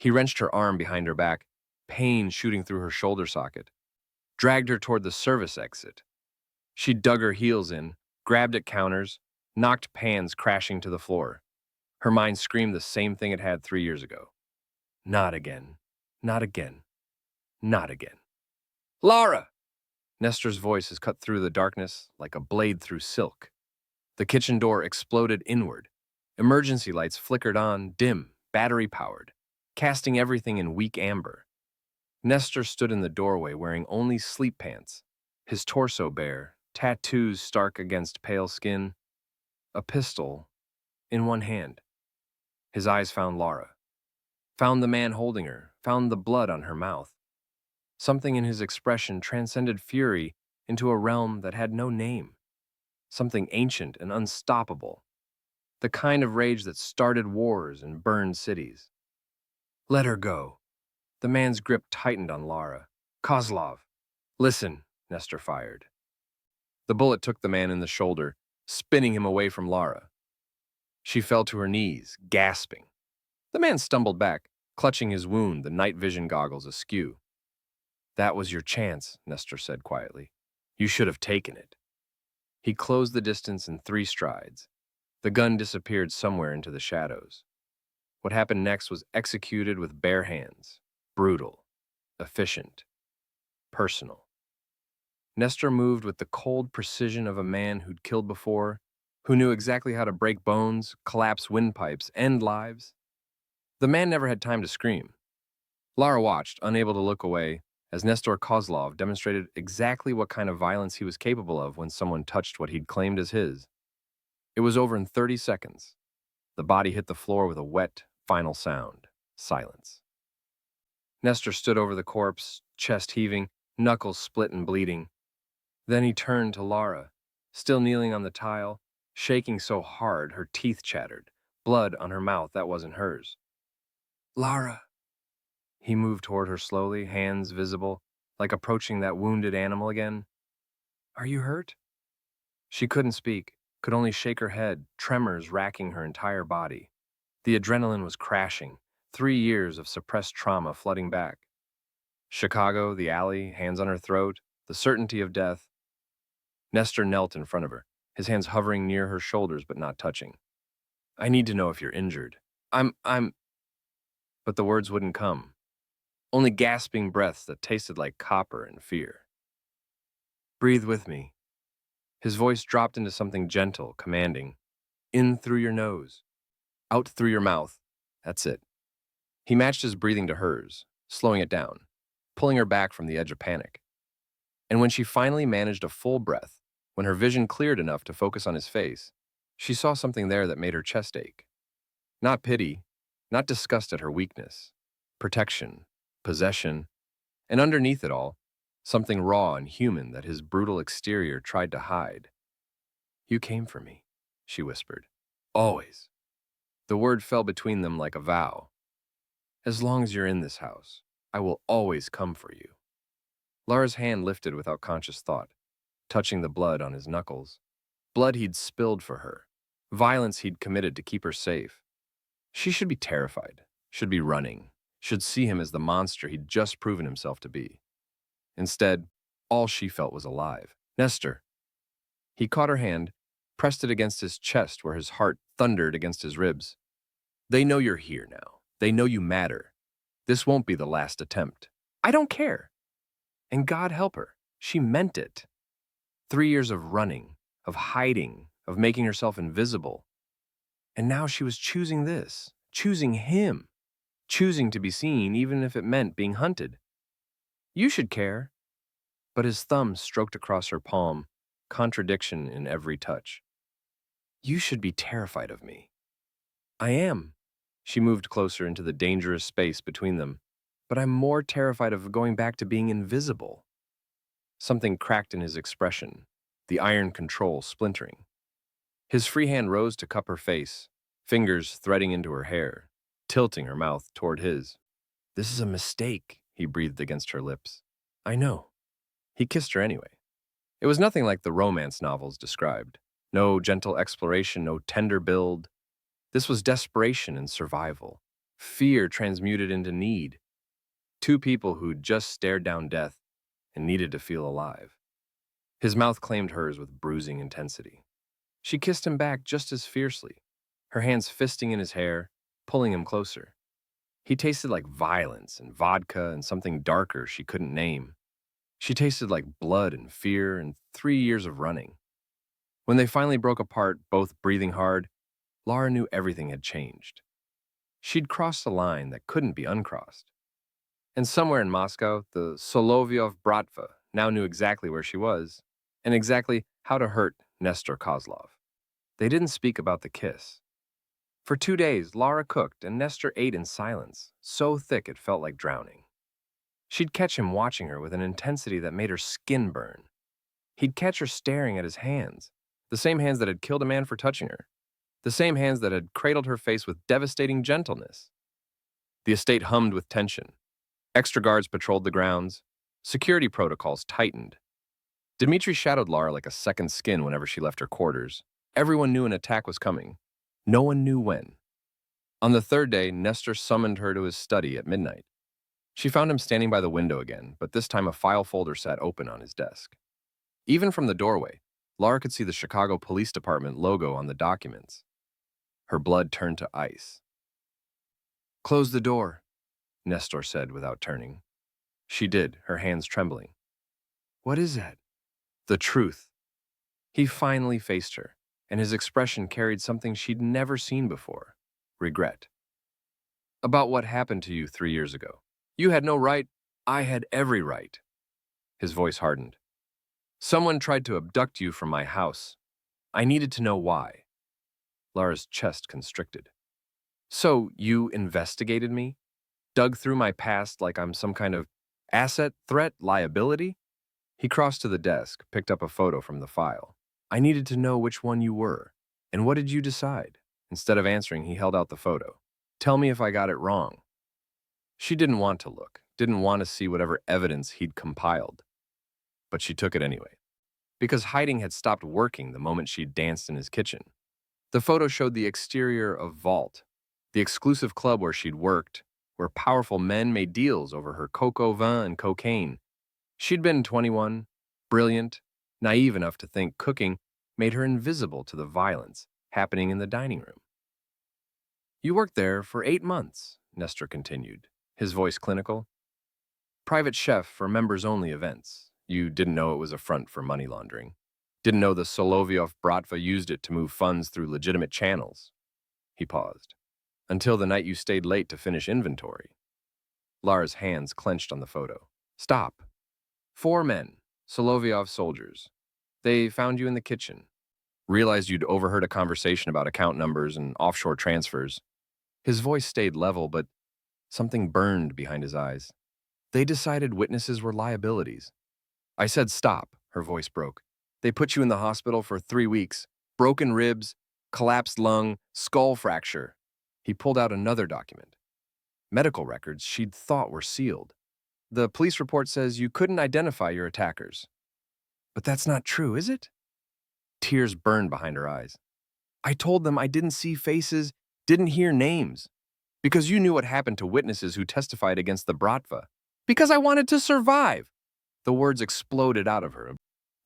A: He wrenched her arm behind her back, pain shooting through her shoulder socket, dragged her toward the service exit. She dug her heels in, grabbed at counters, knocked pans crashing to the floor. Her mind screamed the same thing it had 3 years ago. Not again. Not again. Not again. Lara! Nestor's voice has cut through the darkness like a blade through silk. The kitchen door exploded inward. Emergency lights flickered on, dim, battery-powered, casting everything in weak amber. Nestor stood in the doorway wearing only sleep pants, his torso bare, tattoos stark against pale skin, a pistol in one hand. His eyes found Lara, found the man holding her, found the blood on her mouth. Something in his expression transcended fury into a realm that had no name, something ancient and unstoppable, the kind of rage that started wars and burned cities. Let her go. The man's grip tightened on Lara. Kozlov. Listen, Nestor fired. The bullet took the man in the shoulder, spinning him away from Lara. She fell to her knees, gasping. The man stumbled back, clutching his wound, the night vision goggles askew. That was your chance, Nestor said quietly. You should have taken it. He closed the distance in 3 strides. The gun disappeared somewhere into the shadows. What happened next was executed with bare hands. Brutal, efficient, personal. Nestor moved with the cold precision of a man who'd killed before, who knew exactly how to break bones, collapse windpipes, end lives. The man never had time to scream. Lara watched, unable to look away, as Nestor Kozlov demonstrated exactly what kind of violence he was capable of when someone touched what he'd claimed as his. It was over in 30 seconds. The body hit the floor with a wet, final sound. Silence. Nestor stood over the corpse, chest heaving, knuckles split and bleeding. Then he turned to Lara, still kneeling on the tile, shaking so hard her teeth chattered, blood on her mouth that wasn't hers. Lara. He moved toward her slowly, hands visible, like approaching that wounded animal again. Are you hurt? She couldn't speak, could only shake her head, tremors racking her entire body. The adrenaline was crashing, 3 years of suppressed trauma flooding back. Chicago, the alley, hands on her throat, the certainty of death. Nestor knelt in front of her, his hands hovering near her shoulders but not touching. I need to know if you're injured. I'm... But the words wouldn't come. Only gasping breaths that tasted like copper and fear. Breathe with me. His voice dropped into something gentle, commanding. In through your nose. Out through your mouth. That's it. He matched his breathing to hers, slowing it down, pulling her back from the edge of panic. And when she finally managed a full breath, when her vision cleared enough to focus on his face, she saw something there that made her chest ache. Not pity, not disgust at her weakness. Protection, possession, and underneath it all, something raw and human that his brutal exterior tried to hide. You came for me, she whispered. Always. The word fell between them like a vow. As long as you're in this house, I will always come for you. Lara's hand lifted without conscious thought, touching the blood on his knuckles. Blood he'd spilled for her, violence he'd committed to keep her safe. She should be terrified, should be running, should see him as the monster he'd just proven himself to be. Instead, all she felt was alive. Nestor. He caught her hand, pressed it against his chest where his heart thundered against his ribs. They know you're here now. They know you matter. This won't be the last attempt. I don't care. And God help her. She meant it. 3 years of running, of hiding, of making herself invisible. And now she was choosing this, choosing him, choosing to be seen even if it meant being hunted. You should care. But his thumb stroked across her palm, contradiction in every touch. You should be terrified of me. I am. She moved closer into the dangerous space between them. But I'm more terrified of going back to being invisible. Something cracked in his expression, the iron control splintering. His free hand rose to cup her face, fingers threading into her hair, tilting her mouth toward his. This is a mistake, he breathed against her lips. I know. He kissed her anyway. It was nothing like the romance novels described. No gentle exploration, no tender build. This was desperation and survival. Fear transmuted into need. 2 people who'd just stared down death and needed to feel alive. His mouth claimed hers with bruising intensity. She kissed him back just as fiercely, her hands fisting in his hair, pulling him closer. He tasted like violence and vodka and something darker she couldn't name. She tasted like blood and fear and 3 years of running. When they finally broke apart, both breathing hard, Lara knew everything had changed. She'd crossed a line that couldn't be uncrossed. And somewhere in Moscow, the Solovyov Bratva now knew exactly where she was and exactly how to hurt Nestor Kozlov. They didn't speak about the kiss. For 2 days, Lara cooked and Nestor ate in silence, so thick it felt like drowning. She'd catch him watching her with an intensity that made her skin burn. He'd catch her staring at his hands, the same hands that had killed a man for touching her, the same hands that had cradled her face with devastating gentleness. The estate hummed with tension. Extra guards patrolled the grounds. Security protocols tightened. Dmitri shadowed Lara like a second skin whenever she left her quarters. Everyone knew an attack was coming. No one knew when. On the 3rd day, Nestor summoned her to his study at midnight. She found him standing by the window again, but this time a file folder sat open on his desk. Even from the doorway, Lara could see the Chicago Police Department logo on the documents. Her blood turned to ice. Close the door, Nestor said without turning. She did, her hands trembling. What is that? The truth. He finally faced her, and his expression carried something she'd never seen before. Regret. About what happened to you 3 years ago. You had no right. I had every right. His voice hardened. Someone tried to abduct you from my house. I needed to know why. Lara's chest constricted. So you investigated me? Dug through my past like I'm some kind of asset, threat, liability? He crossed to the desk, picked up a photo from the file. I needed to know which one you were. And what did you decide? Instead of answering, he held out the photo. Tell me if I got it wrong. She didn't want to look, didn't want to see whatever evidence he'd compiled. But she took it anyway. Because hiding had stopped working the moment she danced in his kitchen. The photo showed the exterior of Vault, the exclusive club where she'd worked, where powerful men made deals over her cocoa vin and cocaine. She'd been 21, brilliant, naive enough to think cooking made her invisible to the violence happening in the dining room. You worked there for 8 months, Nestor continued, his voice clinical. Private chef for members-only events. You didn't know it was a front for money laundering. Didn't know the Solovyov Bratva used it to move funds through legitimate channels. He paused. Until the night you stayed late to finish inventory. Lara's hands clenched on the photo. Stop. 4 men, Solovyov soldiers. They found you in the kitchen. Realized you'd overheard a conversation about account numbers and offshore transfers. His voice stayed level, but something burned behind his eyes. They decided witnesses were liabilities. I said stop, her voice broke. They put you in the hospital for 3 weeks. Broken ribs, collapsed lung, skull fracture. He pulled out another document. Medical records she'd thought were sealed. The police report says you couldn't identify your attackers. But that's not true, is it? Tears burned behind her eyes. I told them I didn't see faces, didn't hear names. Because you knew what happened to witnesses who testified against the Bratva. Because I wanted to survive. The words exploded out of her.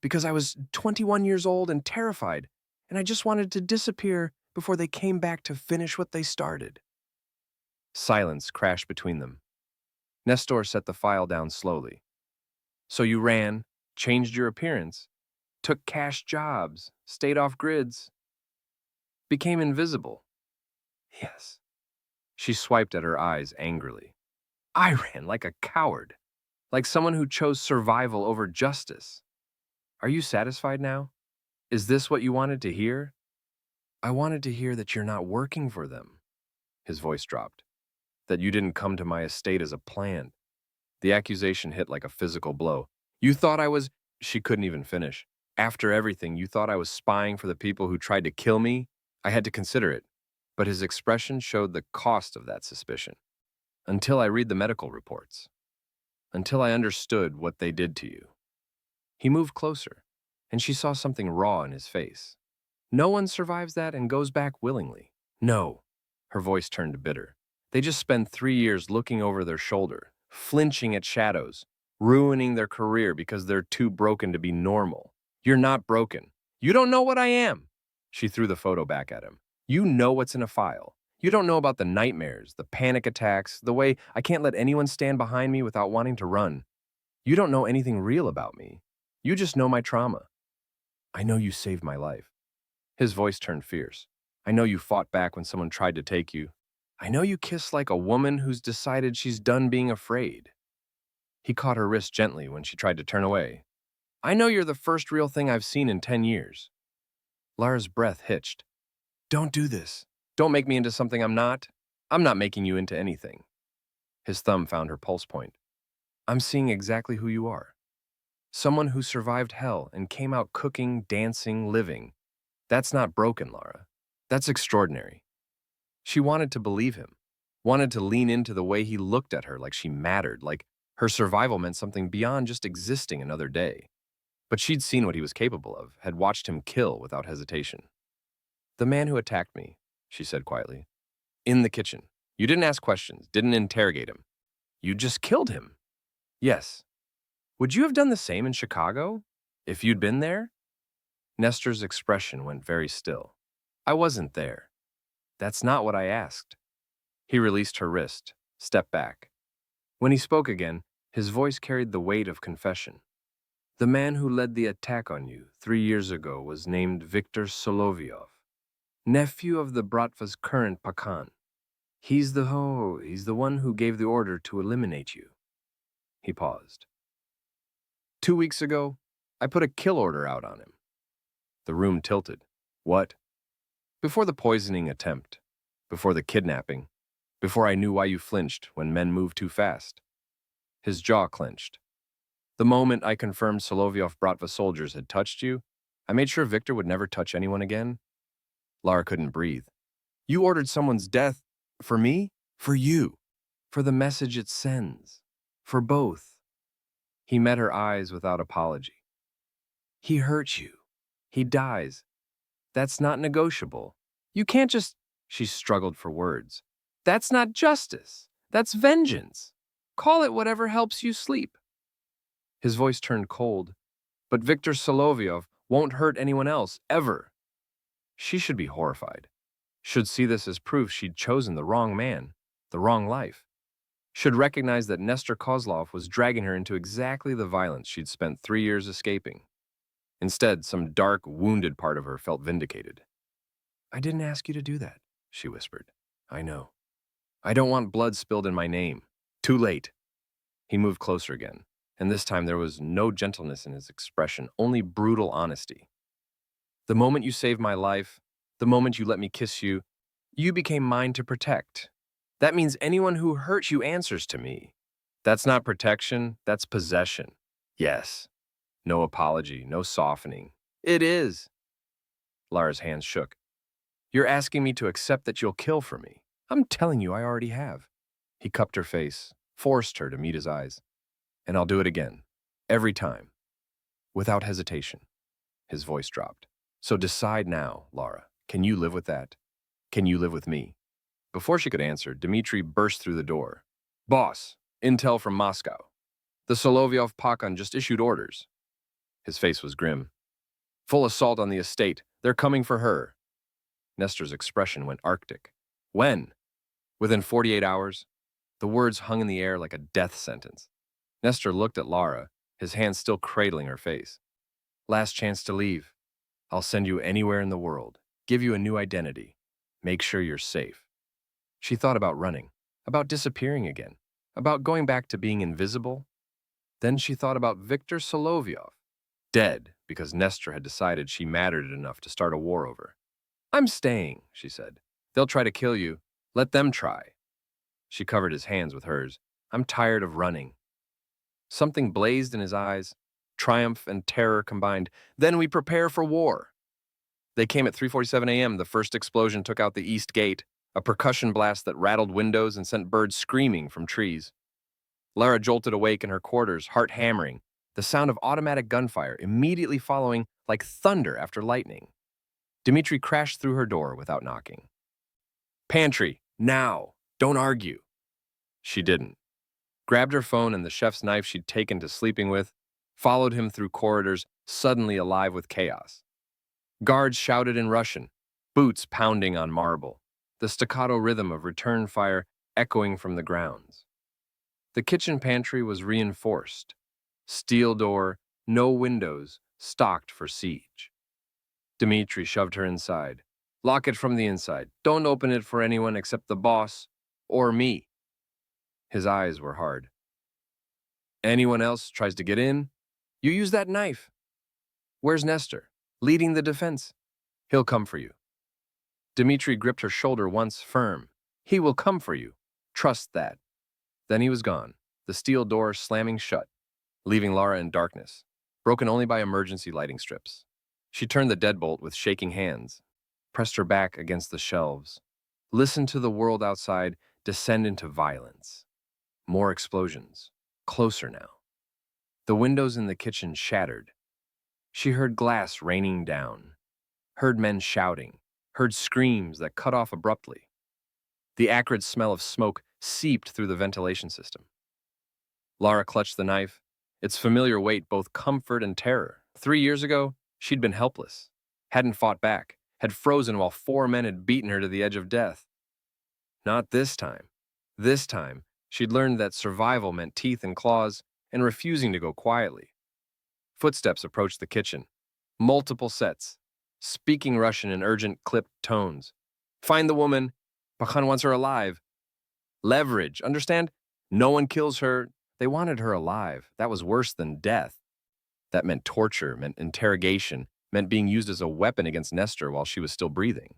A: Because I was 21 years old and terrified, and I just wanted to disappear before they came back to finish what they started. Silence crashed between them. Nestor set the file down slowly. So you ran, changed your appearance, took cash jobs, stayed off grids, became invisible. Yes. She swiped at her eyes angrily. I ran like a coward, like someone who chose survival over justice. Are you satisfied now? Is this what you wanted to hear? I wanted to hear that you're not working for them. His voice dropped. That you didn't come to my estate as a plan. The accusation hit like a physical blow. You thought I was... She couldn't even finish. After everything, you thought I was spying for the people who tried to kill me? I had to consider it. But his expression showed the cost of that suspicion. Until I read the medical reports. Until I understood what they did to you. He moved closer, and she saw something raw in his face. No one survives that and goes back willingly. No. Her voice turned bitter. They just spend 3 years looking over their shoulder, flinching at shadows, ruining their career because they're too broken to be normal. You're not broken. You don't know what I am. She threw the photo back at him. You know what's in a file. You don't know about the nightmares, the panic attacks, the way I can't let anyone stand behind me without wanting to run. You don't know anything real about me. You just know my trauma. I know you saved my life. His voice turned fierce. I know you fought back when someone tried to take you. I know you kiss like a woman who's decided she's done being afraid. He caught her wrist gently when she tried to turn away. I know you're the first real thing I've seen in 10 years. Lara's breath hitched. Don't do this. Don't make me into something I'm not. I'm not making you into anything. His thumb found her pulse point. I'm seeing exactly who you are. Someone who survived hell and came out cooking, dancing, living. That's not broken, Lara. That's extraordinary. She wanted to believe him, wanted to lean into the way he looked at her like she mattered, like her survival meant something beyond just existing another day. But she'd seen what he was capable of, had watched him kill without hesitation. The man who attacked me, she said quietly. In the kitchen. You didn't ask questions, didn't interrogate him. You just killed him. Yes. Would you have done the same in Chicago? If you'd been there? Nestor's expression went very still. I wasn't there. That's not what I asked. He released her wrist, stepped back. When he spoke again, his voice carried the weight of confession. The man who led the attack on you 3 years ago was named Viktor Solovyov, nephew of the Bratva's current Pakan. He's the one who gave the order to eliminate you. He paused. 2 weeks ago, I put a kill order out on him. The room tilted. What? Before the poisoning attempt, before the kidnapping, before I knew why you flinched when men move too fast. His jaw clenched. The moment I confirmed Solovyov Bratva soldiers had touched you, I made sure Victor would never touch anyone again. Lara couldn't breathe. You ordered someone's death for me? For you. For the message it sends. For both. He met her eyes without apology. He hurt you. He dies. That's not negotiable. You can't just... She struggled for words. That's not justice. That's vengeance. Call it whatever helps you sleep. His voice turned cold. But Viktor Solovyov won't hurt anyone else, ever. She should be horrified. Should see this as proof she'd chosen the wrong man, the wrong life. Should recognize that Nestor Kozlov was dragging her into exactly the violence she'd spent 3 years escaping. Instead, some dark, wounded part of her felt vindicated. I didn't ask you to do that, she whispered. I know. I don't want blood spilled in my name. Too late. He moved closer again, and this time there was no gentleness in his expression, only brutal honesty. The moment you saved my life, the moment you let me kiss you, you became mine to protect. That means anyone who hurt you answers to me. That's not protection, that's possession. Yes. No apology, no softening. It is. Lara's hands shook. You're asking me to accept that you'll kill for me. I'm telling you I already have. He cupped her face, forced her to meet his eyes. And I'll do it again. Every time. Without hesitation. His voice dropped. So decide now, Lara. Can you live with that? Can you live with me? Before she could answer, Dmitri burst through the door. Boss, intel from Moscow. The Solovyov Pakhan just issued orders. His face was grim. Full assault on the estate. They're coming for her. Nestor's expression went arctic. When? Within 48 hours? The words hung in the air like a death sentence. Nestor looked at Lara, his hand still cradling her face. Last chance to leave. I'll send you anywhere in the world. Give you a new identity. Make sure you're safe. She thought about running, about disappearing again, about going back to being invisible. Then she thought about Viktor Solovyov, dead because Nestor had decided she mattered enough to start a war over. I'm staying, she said. They'll try to kill you. Let them try. She covered his hands with hers. I'm tired of running. Something blazed in his eyes, triumph and terror combined. Then we prepare for war. They came at 3:47 a.m. The first explosion took out the east gate, a percussion blast that rattled windows and sent birds screaming from trees. Lara jolted awake in her quarters, heart hammering, the sound of automatic gunfire immediately following like thunder after lightning. Dmitri crashed through her door without knocking. Pantry, now! Don't argue. She didn't. Grabbed her phone and the chef's knife she'd taken to sleeping with, followed him through corridors, suddenly alive with chaos. Guards shouted in Russian, boots pounding on marble, the staccato rhythm of return fire echoing from the grounds. The kitchen pantry was reinforced. Steel door, no windows, stocked for siege. Dmitri shoved her inside. Lock it from the inside. Don't open it for anyone except the boss or me. His eyes were hard. Anyone else tries to get in, you use that knife. Where's Nestor? Leading the defense. He'll come for you. Dmitri gripped her shoulder once firm. He will come for you. Trust that. Then he was gone, the steel door slamming shut, leaving Lara in darkness, broken only by emergency lighting strips. She turned the deadbolt with shaking hands, pressed her back against the shelves, listened to the world outside descend into violence. More explosions, closer now. The windows in the kitchen shattered. She heard glass raining down, heard men shouting, heard screams that cut off abruptly. The acrid smell of smoke seeped through the ventilation system. Lara clutched the knife, its familiar weight both comfort and terror. 3 years ago, she'd been helpless, hadn't fought back, had frozen while 4 men had beaten her to the edge of death. Not this time. This time, she'd learned that survival meant teeth and claws and refusing to go quietly. Footsteps approached the kitchen. Multiple sets, speaking Russian in urgent, clipped tones. Find the woman. Pakhan wants her alive. Leverage, understand? No one kills her. They wanted her alive. That was worse than death. That meant torture, meant interrogation, meant being used as a weapon against Nestor while she was still breathing.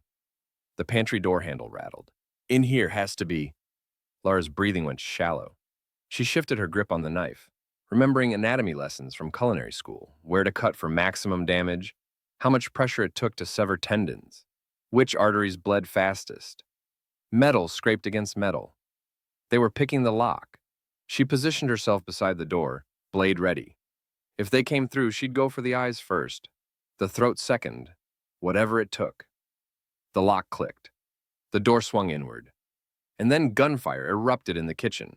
A: The pantry door handle rattled. In here has to be. Lara's breathing went shallow. She shifted her grip on the knife, remembering anatomy lessons from culinary school, where to cut for maximum damage, how much pressure it took to sever tendons, which arteries bled fastest. Metal scraped against metal. They were picking the lock. She positioned herself beside the door, blade ready. If they came through, she'd go for the eyes first, the throat second, whatever it took. The lock clicked. The door swung inward. And then gunfire erupted in the kitchen.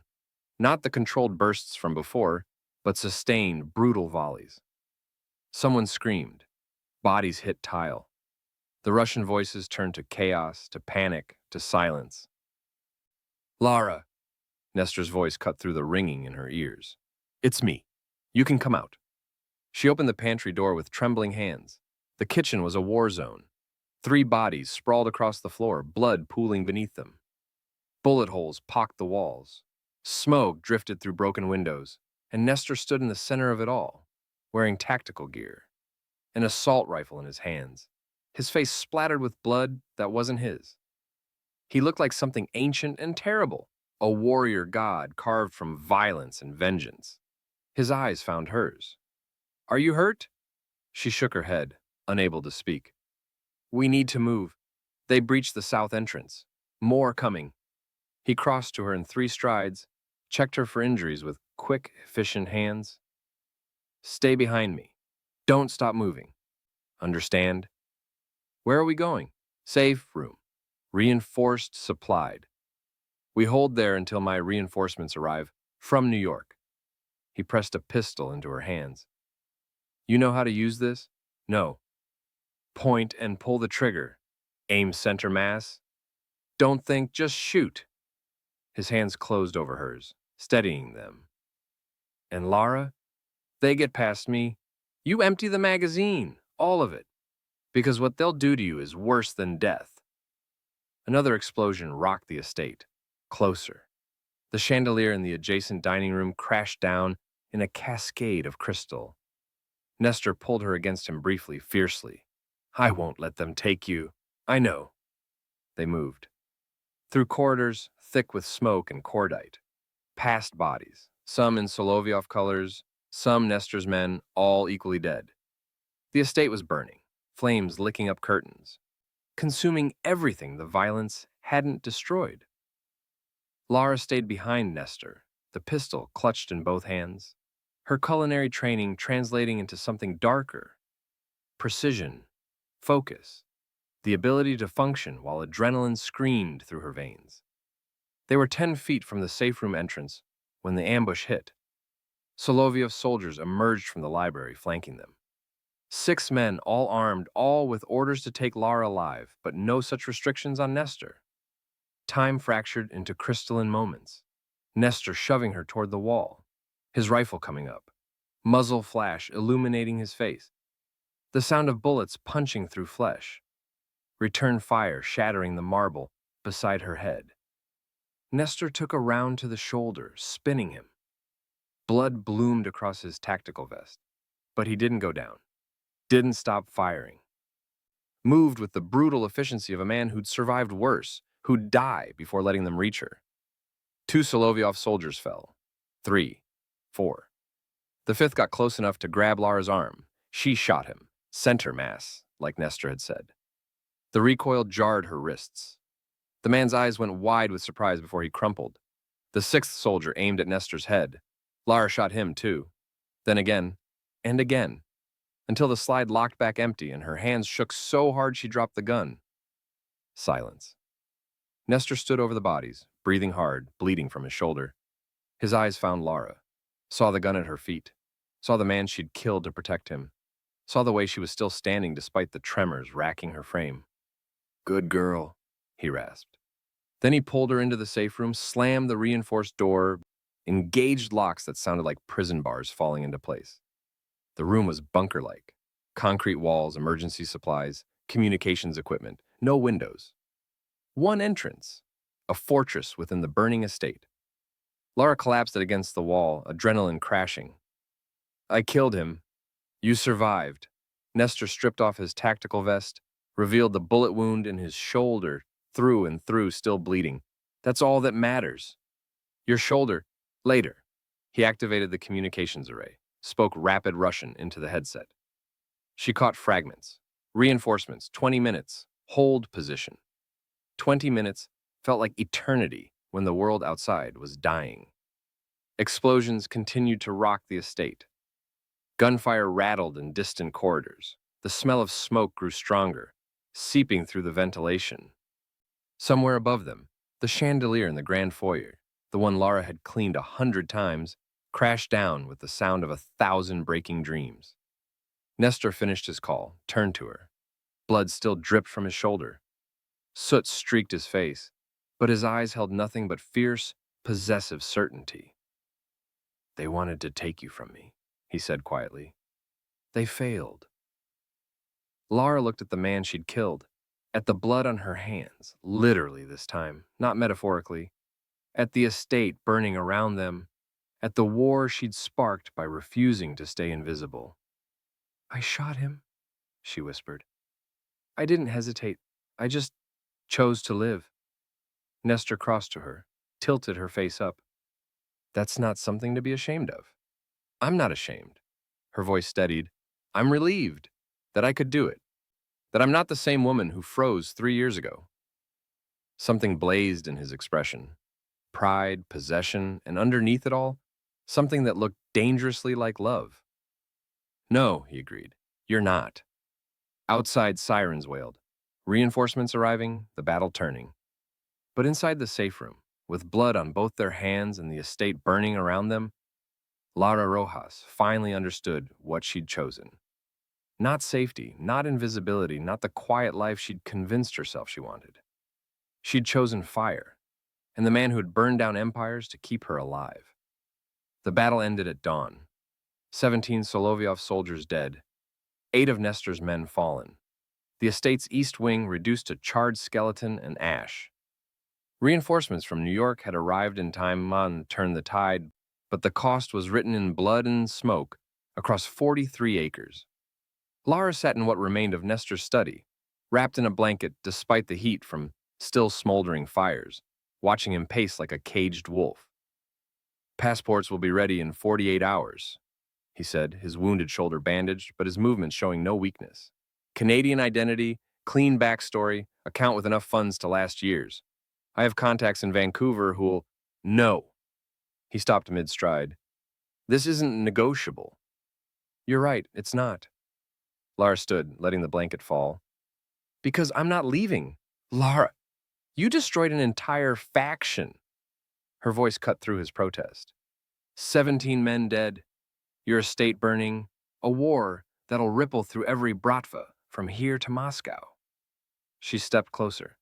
A: Not the controlled bursts from before, but sustained, brutal volleys. Someone screamed. Bodies hit tile. The Russian voices turned to chaos, to panic, to silence. Lara! Nestor's voice cut through the ringing in her ears. It's me. You can come out. She opened the pantry door with trembling hands. The kitchen was a war zone. 3 bodies sprawled across the floor, blood pooling beneath them. Bullet holes pocked the walls. Smoke drifted through broken windows, and Nestor stood in the center of it all, wearing tactical gear, an assault rifle in his hands, his face splattered with blood that wasn't his. He looked like something ancient and terrible, a warrior god carved from violence and vengeance. His eyes found hers. Are you hurt? She shook her head, unable to speak. We need to move. They breached the south entrance. More coming. He crossed to her in 3 strides, checked her for injuries with quick, efficient hands. Stay behind me. Don't stop moving. Understand? Where are we going? Safe room. Reinforced supplied. We hold there until my reinforcements arrive from New York. He pressed a pistol into her hands. You know how to use this? No. Point and pull the trigger. Aim center mass. Don't think, just shoot. His hands closed over hers, steadying them. And Lara? They get past me. You empty the magazine, all of it. Because what they'll do to you is worse than death. Another explosion rocked the estate. Closer. The chandelier in the adjacent dining room crashed down in a cascade of crystal. Nestor pulled her against him briefly, fiercely. I won't let them take you. I know. They moved. Through corridors thick with smoke and cordite. Past bodies, some in Solovyov colors, some Nestor's men, all equally dead. The estate was burning, flames licking up curtains, consuming everything the violence hadn't destroyed. Lara stayed behind Nestor, the pistol clutched in both hands, her culinary training translating into something darker. Precision, focus, the ability to function while adrenaline screamed through her veins. They were 10 feet from the safe room entrance when the ambush hit. Solovyov's soldiers emerged from the library, flanking them. 6 men, all armed, all with orders to take Lara alive, but no such restrictions on Nestor. Time fractured into crystalline moments. Nestor shoving her toward the wall, his rifle coming up, muzzle flash illuminating his face. The sound of bullets punching through flesh. Return fire shattering the marble beside her head. Nestor took a round to the shoulder, spinning him. Blood bloomed across his tactical vest, but he didn't go down, didn't stop firing. Moved with the brutal efficiency of a man who'd survived worse, who'd die before letting them reach her. 2 Solovyov soldiers fell. 3, 4. The 5th got close enough to grab Lara's arm. She shot him, center mass, like Nestor had said. The recoil jarred her wrists. The man's eyes went wide with surprise before he crumpled. The 6th soldier aimed at Nestor's head. Lara shot him, too. Then again, and again, until the slide locked back empty and her hands shook so hard she dropped the gun. Silence. Nestor stood over the bodies, breathing hard, bleeding from his shoulder. His eyes found Lara, saw the gun at her feet, saw the man she'd killed to protect him, saw the way she was still standing despite the tremors racking her frame. Good girl, he rasped. Then he pulled her into the safe room, slammed the reinforced door, engaged locks that sounded like prison bars falling into place. The room was bunker-like. Concrete walls, emergency supplies, communications equipment, no windows. One entrance, a fortress within the burning estate. Lara collapsed against the wall, adrenaline crashing. I killed him. You survived. Nestor stripped off his tactical vest, revealed the bullet wound in his shoulder, through and through, still bleeding. That's all that matters. Your shoulder. Later. He activated the communications array, spoke rapid Russian into the headset. She caught fragments. Reinforcements, 20 minutes. Hold position. 20 minutes felt like eternity when the world outside was dying. Explosions continued to rock the estate. Gunfire rattled in distant corridors. The smell of smoke grew stronger, seeping through the ventilation. Somewhere above them, the chandelier in the grand foyer, the one Lara had cleaned 100 times, crashed down with the sound of 1,000 breaking dreams. Nestor finished his call, turned to her. Blood still dripped from his shoulder. Soot streaked his face, but his eyes held nothing but fierce, possessive certainty. They wanted to take you from me, he said quietly. They failed. Lara looked at the man she'd killed, at the blood on her hands, literally this time, not metaphorically, at the estate burning around them, at the war she'd sparked by refusing to stay invisible. I shot him, she whispered. I didn't hesitate. I just chose to live. Nestor crossed to her, tilted her face up. That's not something to be ashamed of. I'm not ashamed. Her voice steadied. I'm relieved that I could do it, that I'm not the same woman who froze 3 years ago. Something blazed in his expression. Pride, possession, and underneath it all, something that looked dangerously like love. No, he agreed. You're not. Outside, sirens wailed. Reinforcements arriving, the battle turning. But inside the safe room, with blood on both their hands and the estate burning around them, Lara Rojas finally understood what she'd chosen. Not safety, not invisibility, not the quiet life she'd convinced herself she wanted. She'd chosen fire, and the man who had burned down empires to keep her alive. The battle ended at dawn. 17 Solovyov soldiers dead, 8 of Nestor's men fallen. The estate's east wing reduced to charred skeleton and ash. Reinforcements from New York had arrived in time to turn the tide, but the cost was written in blood and smoke across 43 acres. Lara sat in what remained of Nestor's study, wrapped in a blanket despite the heat from still smoldering fires, watching him pace like a caged wolf. Passports will be ready in 48 hours, he said, his wounded shoulder bandaged, but his movements showing no weakness. Canadian identity, clean backstory, account with enough funds to last years. I have contacts in Vancouver who'll... No. He stopped mid-stride. This isn't negotiable. You're right, it's not. Lara stood, letting the blanket fall. Because I'm not leaving. Lara, you destroyed an entire faction. Her voice cut through his protest. 17 men dead, your estate burning, a war that'll ripple through every bratva from here to Moscow. She stepped closer.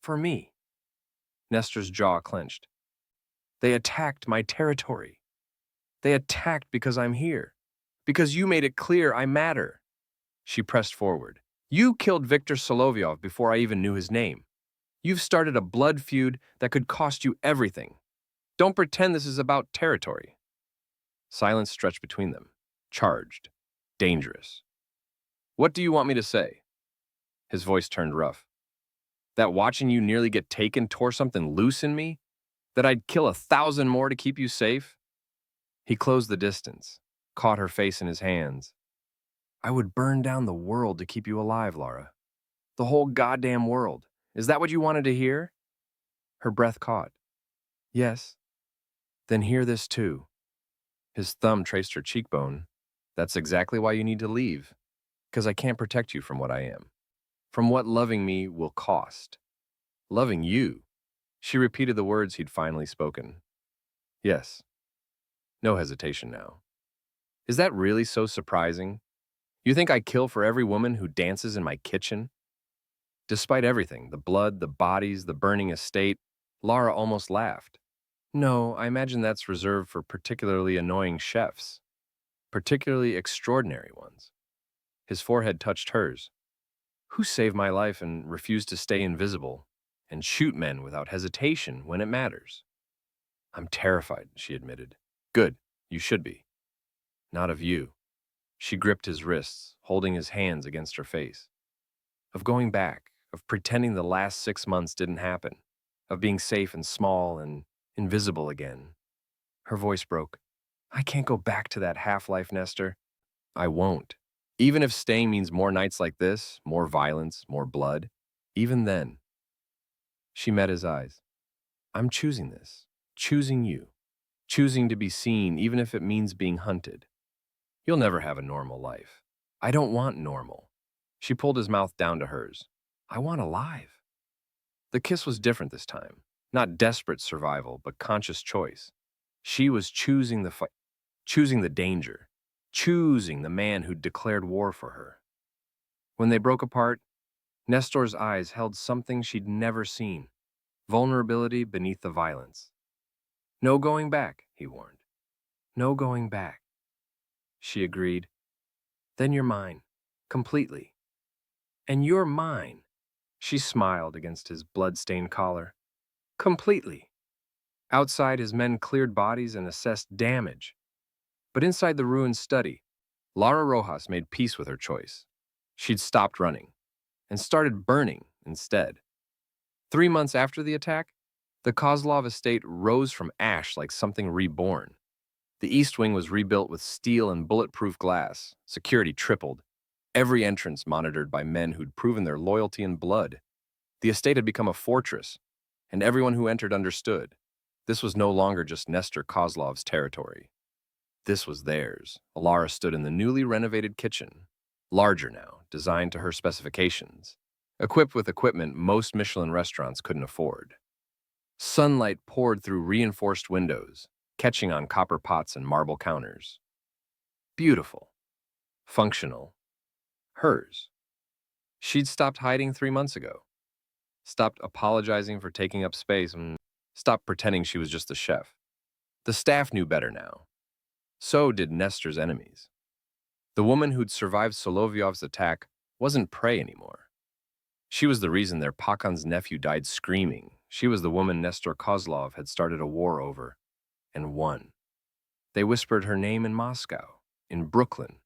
A: For me. Nestor's jaw clenched. They attacked my territory. They attacked because I'm here. Because you made it clear I matter. She pressed forward. You killed Viktor Solovyov before I even knew his name. You've started a blood feud that could cost you everything. Don't pretend this is about territory. Silence stretched between them. Charged. Dangerous. What do you want me to say? His voice turned rough. That watching you nearly get taken tore something loose in me? That I'd kill 1,000 more to keep you safe? He closed the distance, caught her face in his hands. I would burn down the world to keep you alive, Lara. The whole goddamn world. Is that what you wanted to hear? Her breath caught. Yes. Then hear this too. His thumb traced her cheekbone. That's exactly why you need to leave. Because I can't protect you from what I am. From what loving me will cost. Loving you. She repeated the words he'd finally spoken. Yes. No hesitation now. Is that really so surprising? You think I kill for every woman who dances in my kitchen? Despite everything, the blood, the bodies, the burning estate, Lara almost laughed. No, I imagine that's reserved for particularly annoying chefs. Particularly extraordinary ones. His forehead touched hers. Who saved my life and refused to stay invisible? and shoot men without hesitation when it matters. I'm terrified, she admitted. Good, you should be. Not of you. She gripped his wrists, holding his hands against her face. Of going back, of pretending the last 6 months didn't happen, of being safe and small and invisible again. Her voice broke. I can't go back to that half-life, Nestor. I won't. Even if staying means more nights like this, more violence, more blood, even then. She met his eyes. I'm choosing this, choosing you, choosing to be seen even if it means being hunted. You'll never have a normal life. I don't want normal. She pulled his mouth down to hers. I want alive. The kiss was different this time. Not desperate survival, but conscious choice. She was choosing the fight, choosing the danger, choosing the man who'd declared war for her. When they broke apart, Nestor's eyes held something she'd never seen, vulnerability beneath the violence. No going back, he warned. No going back. She agreed. Then you're mine, completely. And you're mine. She smiled against his blood-stained collar. Completely. Outside, his men cleared bodies and assessed damage. But inside the ruined study, Lara Rojas made peace with her choice. She'd stopped running and started burning instead. 3 months after the attack, the Kozlov estate rose from ash like something reborn. The East Wing was rebuilt with steel and bulletproof glass, security tripled, every entrance monitored by men who'd proven their loyalty in blood. The estate had become a fortress, and everyone who entered understood. This was no longer just Nestor Kozlov's territory. This was theirs. Alara stood in the newly renovated kitchen, larger now, designed to her specifications, equipped with equipment most Michelin restaurants couldn't afford. Sunlight poured through reinforced windows, catching on copper pots and marble counters. Beautiful. Functional. Hers. She'd stopped hiding 3 months ago. Stopped apologizing for taking up space and stopped pretending she was just a chef. The staff knew better now. So did Nestor's enemies. The woman who'd survived Solovyov's attack wasn't prey anymore. She was the reason their Pakan's nephew died screaming. She was the woman Nestor Kozlov had started a war over and won. They whispered her name in Moscow, in Brooklyn,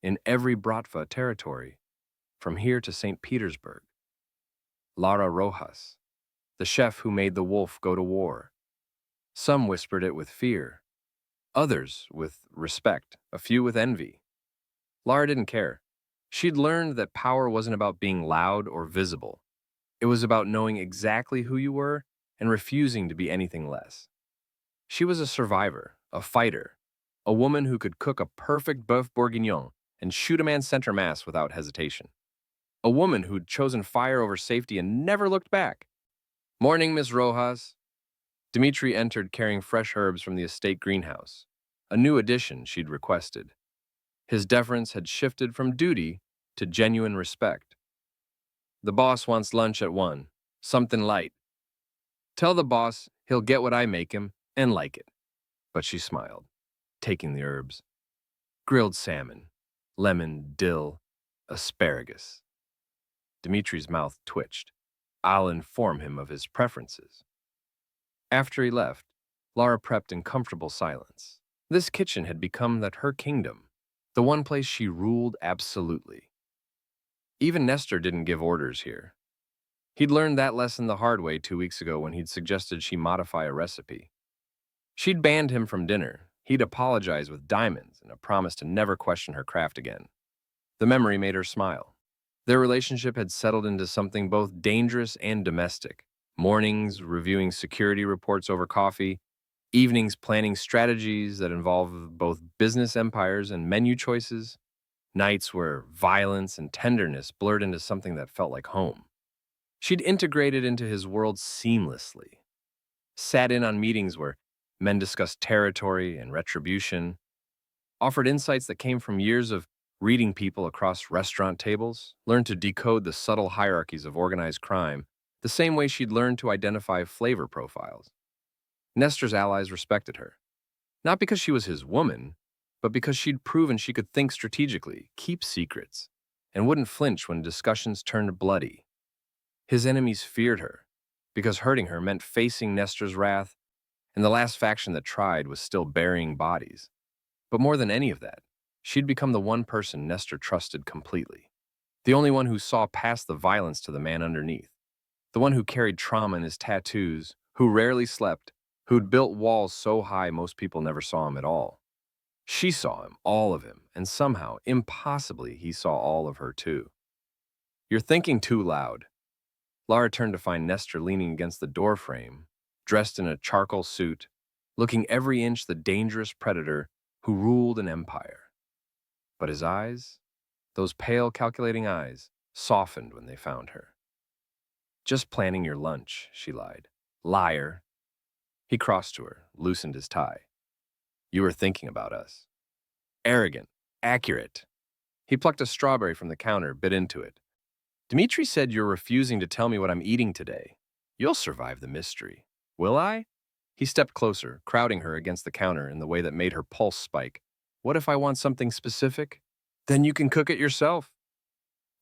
A: in every Bratva territory, from here to St. Petersburg. Lara Rojas, the chef who made the wolf go to war. Some whispered it with fear, others with respect, a few with envy. Lara didn't care. She'd learned that power wasn't about being loud or visible. It was about knowing exactly who you were and refusing to be anything less. She was a survivor, a fighter, a woman who could cook a perfect bœuf bourguignon and shoot a man center mass without hesitation. A woman who'd chosen fire over safety and never looked back. Morning, Miss Rojas. Dmitri entered carrying fresh herbs from the estate greenhouse, a new addition she'd requested. His deference had shifted from duty to genuine respect. The boss wants lunch at 1, something light. Tell the boss he'll get what I make him and like it. But she smiled, taking the herbs. Grilled salmon, lemon, dill, asparagus. Dmitri's mouth twitched. I'll inform him of his preferences. After he left, Lara prepped in comfortable silence. This kitchen had become her kingdom, the one place she ruled absolutely. Even Nestor didn't give orders here. He'd learned that lesson the hard way 2 weeks ago when he'd suggested she modify a recipe. She'd banned him from dinner. He'd apologized with diamonds and a promise to never question her craft again. The memory made her smile. Their relationship had settled into something both dangerous and domestic. Mornings reviewing security reports over coffee, evenings planning strategies that involve both business empires and menu choices, nights where violence and tenderness blurred into something that felt like home. She'd integrated into his world seamlessly, sat in on meetings where men discussed territory and retribution, offered insights that came from years of reading people across restaurant tables, learned to decode the subtle hierarchies of organized crime the same way she'd learned to identify flavor profiles. Nestor's allies respected her, not because she was his woman, but because she'd proven she could think strategically, keep secrets, and wouldn't flinch when discussions turned bloody. His enemies feared her, because hurting her meant facing Nestor's wrath, and the last faction that tried was still burying bodies. But more than any of that, she'd become the one person Nestor trusted completely. The only one who saw past the violence to the man underneath. The one who carried trauma in his tattoos, who rarely slept, who'd built walls so high most people never saw him at all. She saw him, all of him, and somehow, impossibly, he saw all of her too. "You're thinking too loud." Lara turned to find Nestor leaning against the doorframe, dressed in a charcoal suit, looking every inch the dangerous predator who ruled an empire. But his eyes, those pale, calculating eyes, softened when they found her. "Just planning your lunch," she lied. "Liar." He crossed to her, loosened his tie. "You were thinking about us." Arrogant. Accurate. He plucked a strawberry from the counter, bit into it. "Dmitri said you're refusing to tell me what I'm eating today. You'll survive the mystery. Will I?" He stepped closer, crowding her against the counter in the way that made her pulse spike. "What if I want something specific? Then you can cook it yourself."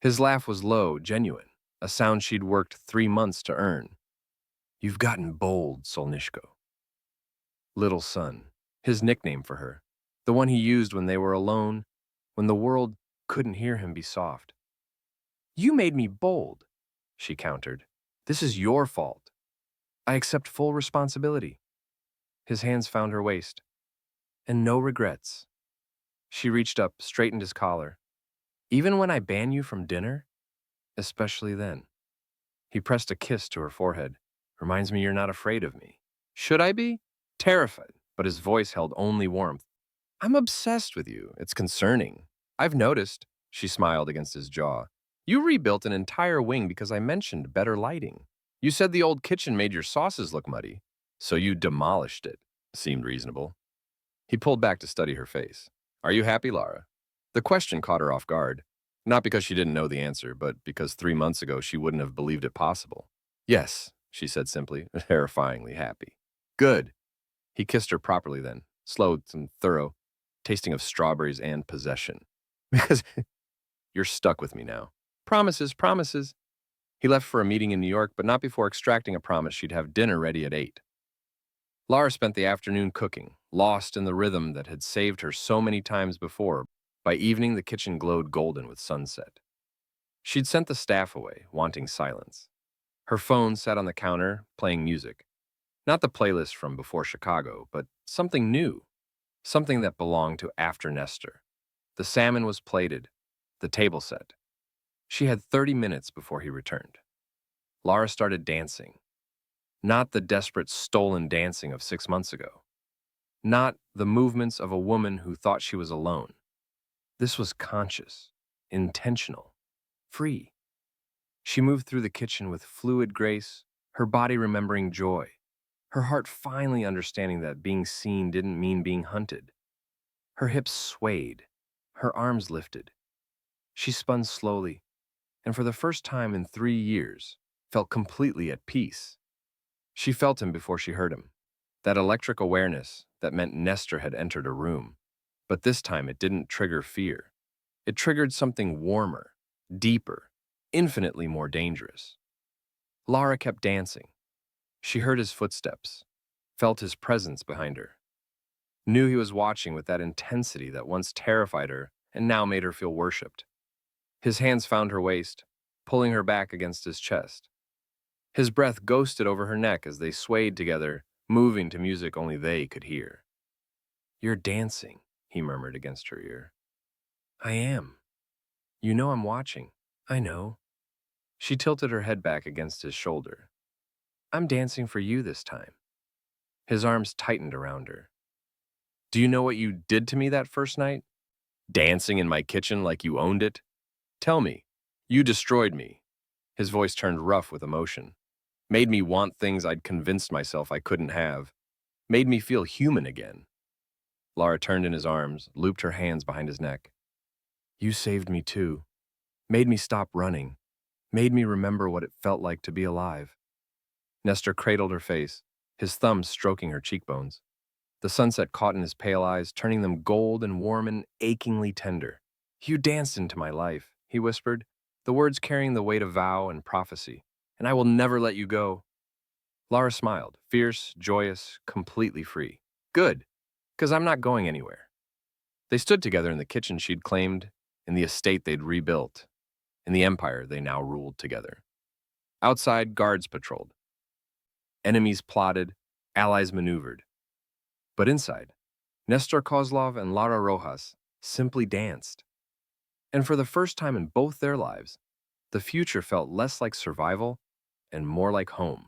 A: His laugh was low, genuine, a sound she'd worked 3 months to earn. "You've gotten bold, Solnishko." Little son, his nickname for her, the one he used when they were alone, when the world couldn't hear him be soft. "You made me bold," she countered. "This is your fault. I accept full responsibility." His hands found her waist. "And no regrets." She reached up, straightened his collar. "Even when I ban you from dinner?" "Especially then." He pressed a kiss to her forehead. "Reminds me you're not afraid of me." "Should I be?" Terrified, but his voice held only warmth. "I'm obsessed with you. It's concerning. I've noticed." She smiled against his jaw. "You rebuilt an entire wing because I mentioned better lighting. You said the old kitchen made your sauces look muddy, so you demolished it." Seemed reasonable. He pulled back to study her face. "Are you happy, Lara?" The question caught her off guard, not because she didn't know the answer, but because 3 months ago she wouldn't have believed it possible. "Yes," she said simply, terrifyingly happy. "Good." He kissed her properly then, slow and thorough, tasting of strawberries and possession. "Because you're stuck with me now." "Promises, promises." He left for a meeting in New York, but not before extracting a promise she'd have dinner ready at 8. Lara spent the afternoon cooking, lost in the rhythm that had saved her so many times before. By evening, the kitchen glowed golden with sunset. She'd sent the staff away, wanting silence. Her phone sat on the counter, playing music. Not the playlist from before Chicago, but something new. Something that belonged to after Nestor. The salmon was plated, the table set. She had 30 minutes before he returned. Lara started dancing. Not the desperate, stolen dancing of 6 months ago. Not the movements of a woman who thought she was alone. This was conscious, intentional, free. She moved through the kitchen with fluid grace, her body remembering joy, her heart finally understanding that being seen didn't mean being hunted. Her hips swayed, her arms lifted. She spun slowly, and for the first time in 3 years, felt completely at peace. She felt him before she heard him. That electric awareness that meant Nestor had entered a room. But this time it didn't trigger fear. It triggered something warmer, deeper, infinitely more dangerous. Lara kept dancing. She heard his footsteps, felt his presence behind her, knew he was watching with that intensity that once terrified her and now made her feel worshipped. His hands found her waist, pulling her back against his chest. His breath ghosted over her neck as they swayed together, moving to music only they could hear. "You're dancing," he murmured against her ear. "I am. You know I'm watching." "I know." She tilted her head back against his shoulder. "I'm dancing for you this time." His arms tightened around her. "Do you know what you did to me that first night? Dancing in my kitchen like you owned it? Tell me. You destroyed me." His voice turned rough with emotion. "Made me want things I'd convinced myself I couldn't have. Made me feel human again." Lara turned in his arms, looped her hands behind his neck. "You saved me too. Made me stop running. Made me remember what it felt like to be alive." Nestor cradled her face, his thumbs stroking her cheekbones. The sunset caught in his pale eyes, turning them gold and warm and achingly tender. "You danced into my life," he whispered, the words carrying the weight of vow and prophecy. "And I will never let you go." Lara smiled, fierce, joyous, completely free. Good, because I'm not going anywhere. They stood together in the kitchen she'd claimed, in the estate they'd rebuilt, in the empire they now ruled together. Outside, guards patrolled. Enemies plotted, allies maneuvered. But inside, Nestor Kozlov and Lara Rojas simply danced. And for the first time in both their lives, the future felt less like survival and more like home.